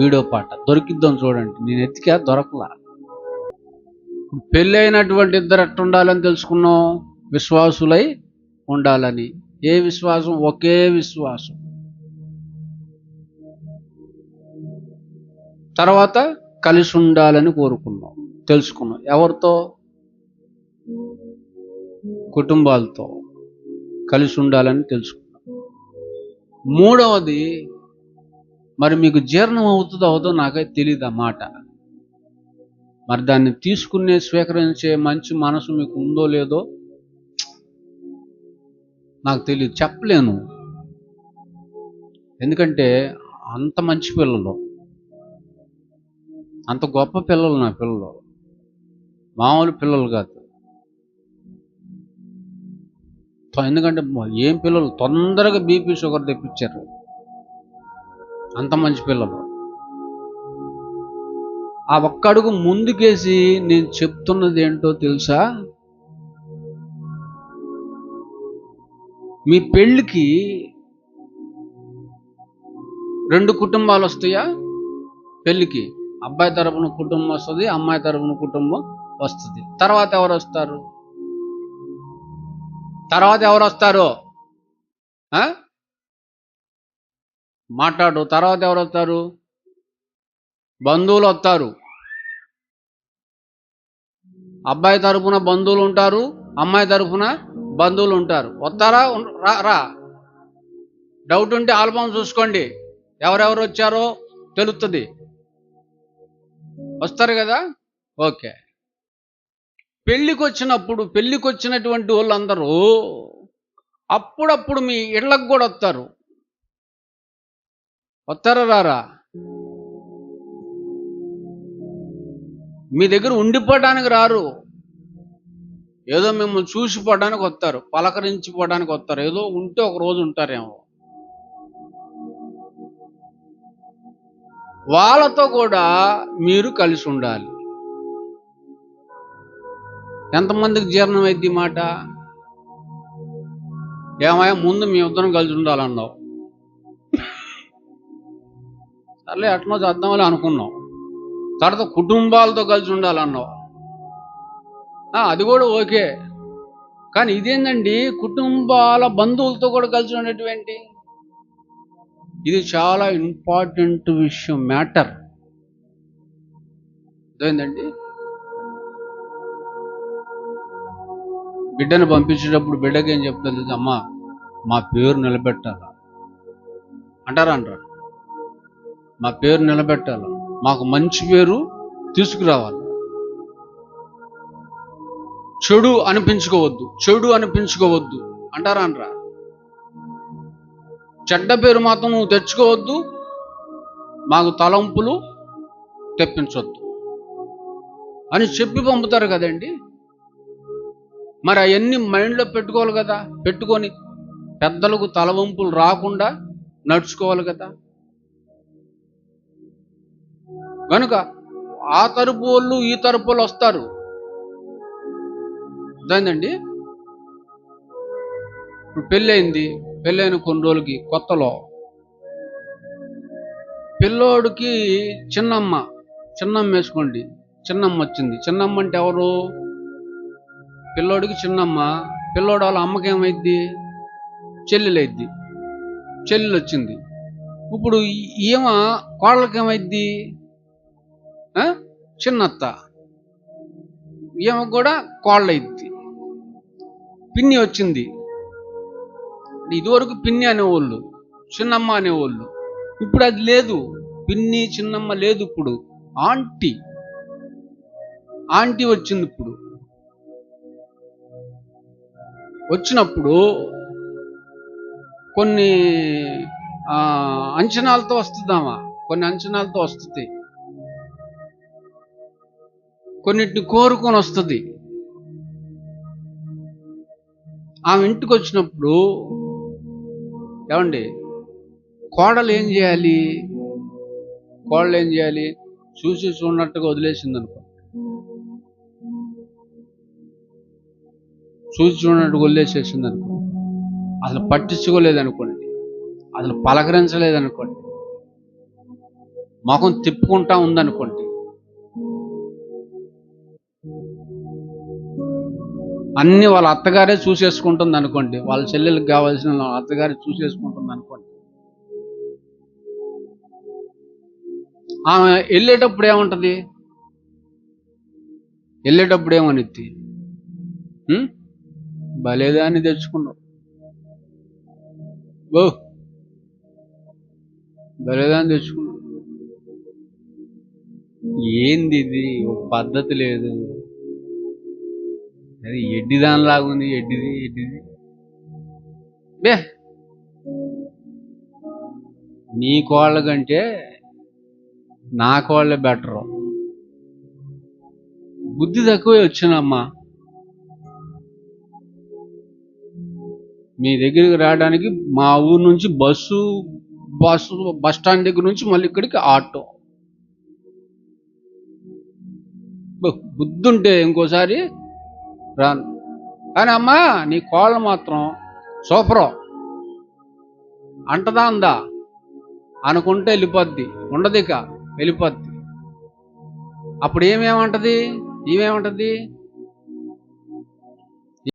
వీడియో పాట దొరికిద్దాం చూడండి. నేను ఎతికా, దొరకలా. పెళ్ళి అయినటువంటి ఇద్దరు ఎట్లా ఉండాలని తెలుసుకున్నాం, విశ్వాసులై ఉండాలని. ఏ విశ్వాసం? ఒకే విశ్వాసం. తర్వాత కలిసి ఉండాలని కోరుకున్నాం, తెలుసుకున్నాం. ఎవరితో? కుటుంబాలతో కలిసి ఉండాలని తెలుసుకున్నాం. మూడవది, మరి మీకు జీర్ణం అవుతుందో నాకైతే తెలియదు ఆ మాట. మరి దాన్ని తీసుకునే, స్వీకరించే మంచి మనసు మీకు ఉందో లేదో నాకు తెలియదు, చెప్పలేను. ఎందుకంటే అంత మంచి పిల్లలు, అంత గొప్ప పిల్లలు నా పిల్లలు, మామూలు పిల్లలు కాదు. ఎందుకంటే ఏం పిల్లలు, తొందరగా బీపీ షుగర్ తెప్పించారు, అంత మంచి పిల్లలు. ఆ ఒక్క అడుగు ముందుకేసి నేను చెప్తున్నది ఏంటో తెలుసా? మీ పెళ్ళికి 2 కుటుంబాలు వస్తాయా? పెళ్ళికి అబ్బాయి తరపున కుటుంబం వస్తుంది, అమ్మాయి తరపున కుటుంబం వస్తుంది. తర్వాత ఎవరు వస్తారు? మాట్లాడు. తర్వాత ఎవరు వస్తారు? బంధువులు వస్తారు. అబ్బాయి తరపున బంధువులు ఉంటారు, అమ్మాయి తరపున బంధువులు ఉంటారు. వస్తారా? రా. డౌట్ ఉంటే ఆల్బమ్ చూసుకోండి, ఎవరెవరు వచ్చారో తెలుస్తుంది. వస్తారు కదా? ఓకే. పెళ్ళికి వచ్చినటువంటి వాళ్ళందరూ అప్పుడప్పుడు మీ ఇళ్ళకు కూడా వస్తారు. వస్తారా? రారా? మీ దగ్గర ఉండిపోవడానికి రారు, ఏదో మిమ్మల్ని చూసిపోవడానికి వస్తారు, పలకరించిపోవడానికి వస్తారు. ఏదో ఉంటే ఒక రోజు ఉంటారేమో. వాళ్ళతో కూడా మీరు కలిసి ఉండాలి. ఎంతమందికి జీర్ణం అయింది మాట? ఏమయ్యా, ముందు మీ ఇద్దరం కలిసి ఉండాలన్నావు, సర్లే అట్లా చేద్దామని అనుకున్నాం. తర్వాత కుటుంబాలతో కలిసి ఉండాలన్నావు, అది కూడా ఓకే. కానీ ఇదేంటండి, కుటుంబాల బంధువులతో కూడా కలిసి ఉండేటువంటి, ఇది చాలా ఇంపార్టెంట్ విషయం, మ్యాటర్. అదేంటండి, బిడ్డను పంపించేటప్పుడు బిడ్డకి ఏం చెప్తుంది? అమ్మా, మా పేరు నిలబెట్టాలా అంటారా? మా పేరు నిలబెట్టాలా, మాకు మంచి పేరు తీసుకురావాలి, చెడు అనిపించుకోవద్దు అంటారా? చెడ్డ పేరు మాత్రం నువ్వు తెచ్చుకోవద్దు, మాకు తలంపులు తెప్పించొద్దు అని చెప్పి పంపుతారు కదండి. మరి అవన్నీ మైండ్లో పెట్టుకోవాలి కదా, పెట్టుకొని పెద్దలకు తలవంపులు రాకుండా నడుచుకోవాలి కదా. కనుక ఆ తరపు వాళ్ళు ఈ తరపు వాళ్ళు వస్తారు. అదేంటండి, ఇప్పుడు పెళ్ళైన కొన్ని రోజులకి కొత్తలో పిల్లోడికి చిన్నమ్మ వేసుకోండి, చిన్నమ్మ వచ్చింది. చిన్నమ్మ అంటే ఎవరు? పిల్లోడికి చిన్నమ్మ. పిల్లోడు వాళ్ళ అమ్మకేమైద్ది? చెల్లెలైద్ది. చెల్లెలు వచ్చింది. ఇప్పుడు ఈమె కోళ్ళకేమైద్ది? చిన్నత్త. ఈమె కూడా కోళ్ళైద్ది. పిన్ని వచ్చింది. ఇదివరకు పిన్ని అనేవాళ్ళు, చిన్నమ్మ అనేవాళ్ళు. ఇప్పుడు అది లేదు. పిన్ని చిన్నమ్మ లేదు. ఇప్పుడు ఆంటీ వచ్చింది. ఇప్పుడు వచ్చినప్పుడు కొన్ని అంచనాలతో వస్తుందామా, కొన్ని అంచనాలతో వస్తుంది, కొన్నిటిని కోరుకొని వస్తుంది. ఆమె ఇంటికి వచ్చినప్పుడు ఏమండి, కోడలు ఏం చేయాలి? చూసి చూడనట్టుగా వదిలేసింది అనుకో, అసలు పట్టించుకోలేదనుకోండి, అసలు పలకరించలేదనుకోండి, ముఖం తిప్పుకుంటా ఉందనుకోండి, అన్ని వాళ్ళ అత్తగారే చూసేసుకుంటుంది అనుకోండి, వాళ్ళ చెల్లెలకు కావాల్సిన అత్తగారే చూసేసుకుంటుంది అనుకోండి. ఆమె వెళ్ళేటప్పుడు ఏమనిద్ది? భలేదాన్ని తెచ్చుకున్నావు, భలేదాన్ని తెచ్చుకున్నావు, ఏంది ఇది, ఒక పద్ధతి లేదు, అది ఎడ్డిదానిలాగా ఉంది, ఎడ్డిది బే. నీ కోళ్ళ కంటే నా కోళ్ళే బెటరు. బుద్ధి తక్కువే వచ్చినమ్మా. మీ దగ్గరికి రావడానికి మా ఊరు నుంచి బస్ స్టాండ్ దగ్గర నుంచి మళ్ళీ ఇక్కడికి ఆటో. బుద్ధి ఉంటే ఇంకోసారి రాను. కానీ అమ్మా, నీ కోళ్ళు మాత్రం సూపరు, అంటదా ఉందా అనుకుంటే వెళ్ళిపోద్ది, ఉండదిక వెళ్ళిపోద్ది. అప్పుడు ఈమెమంటది?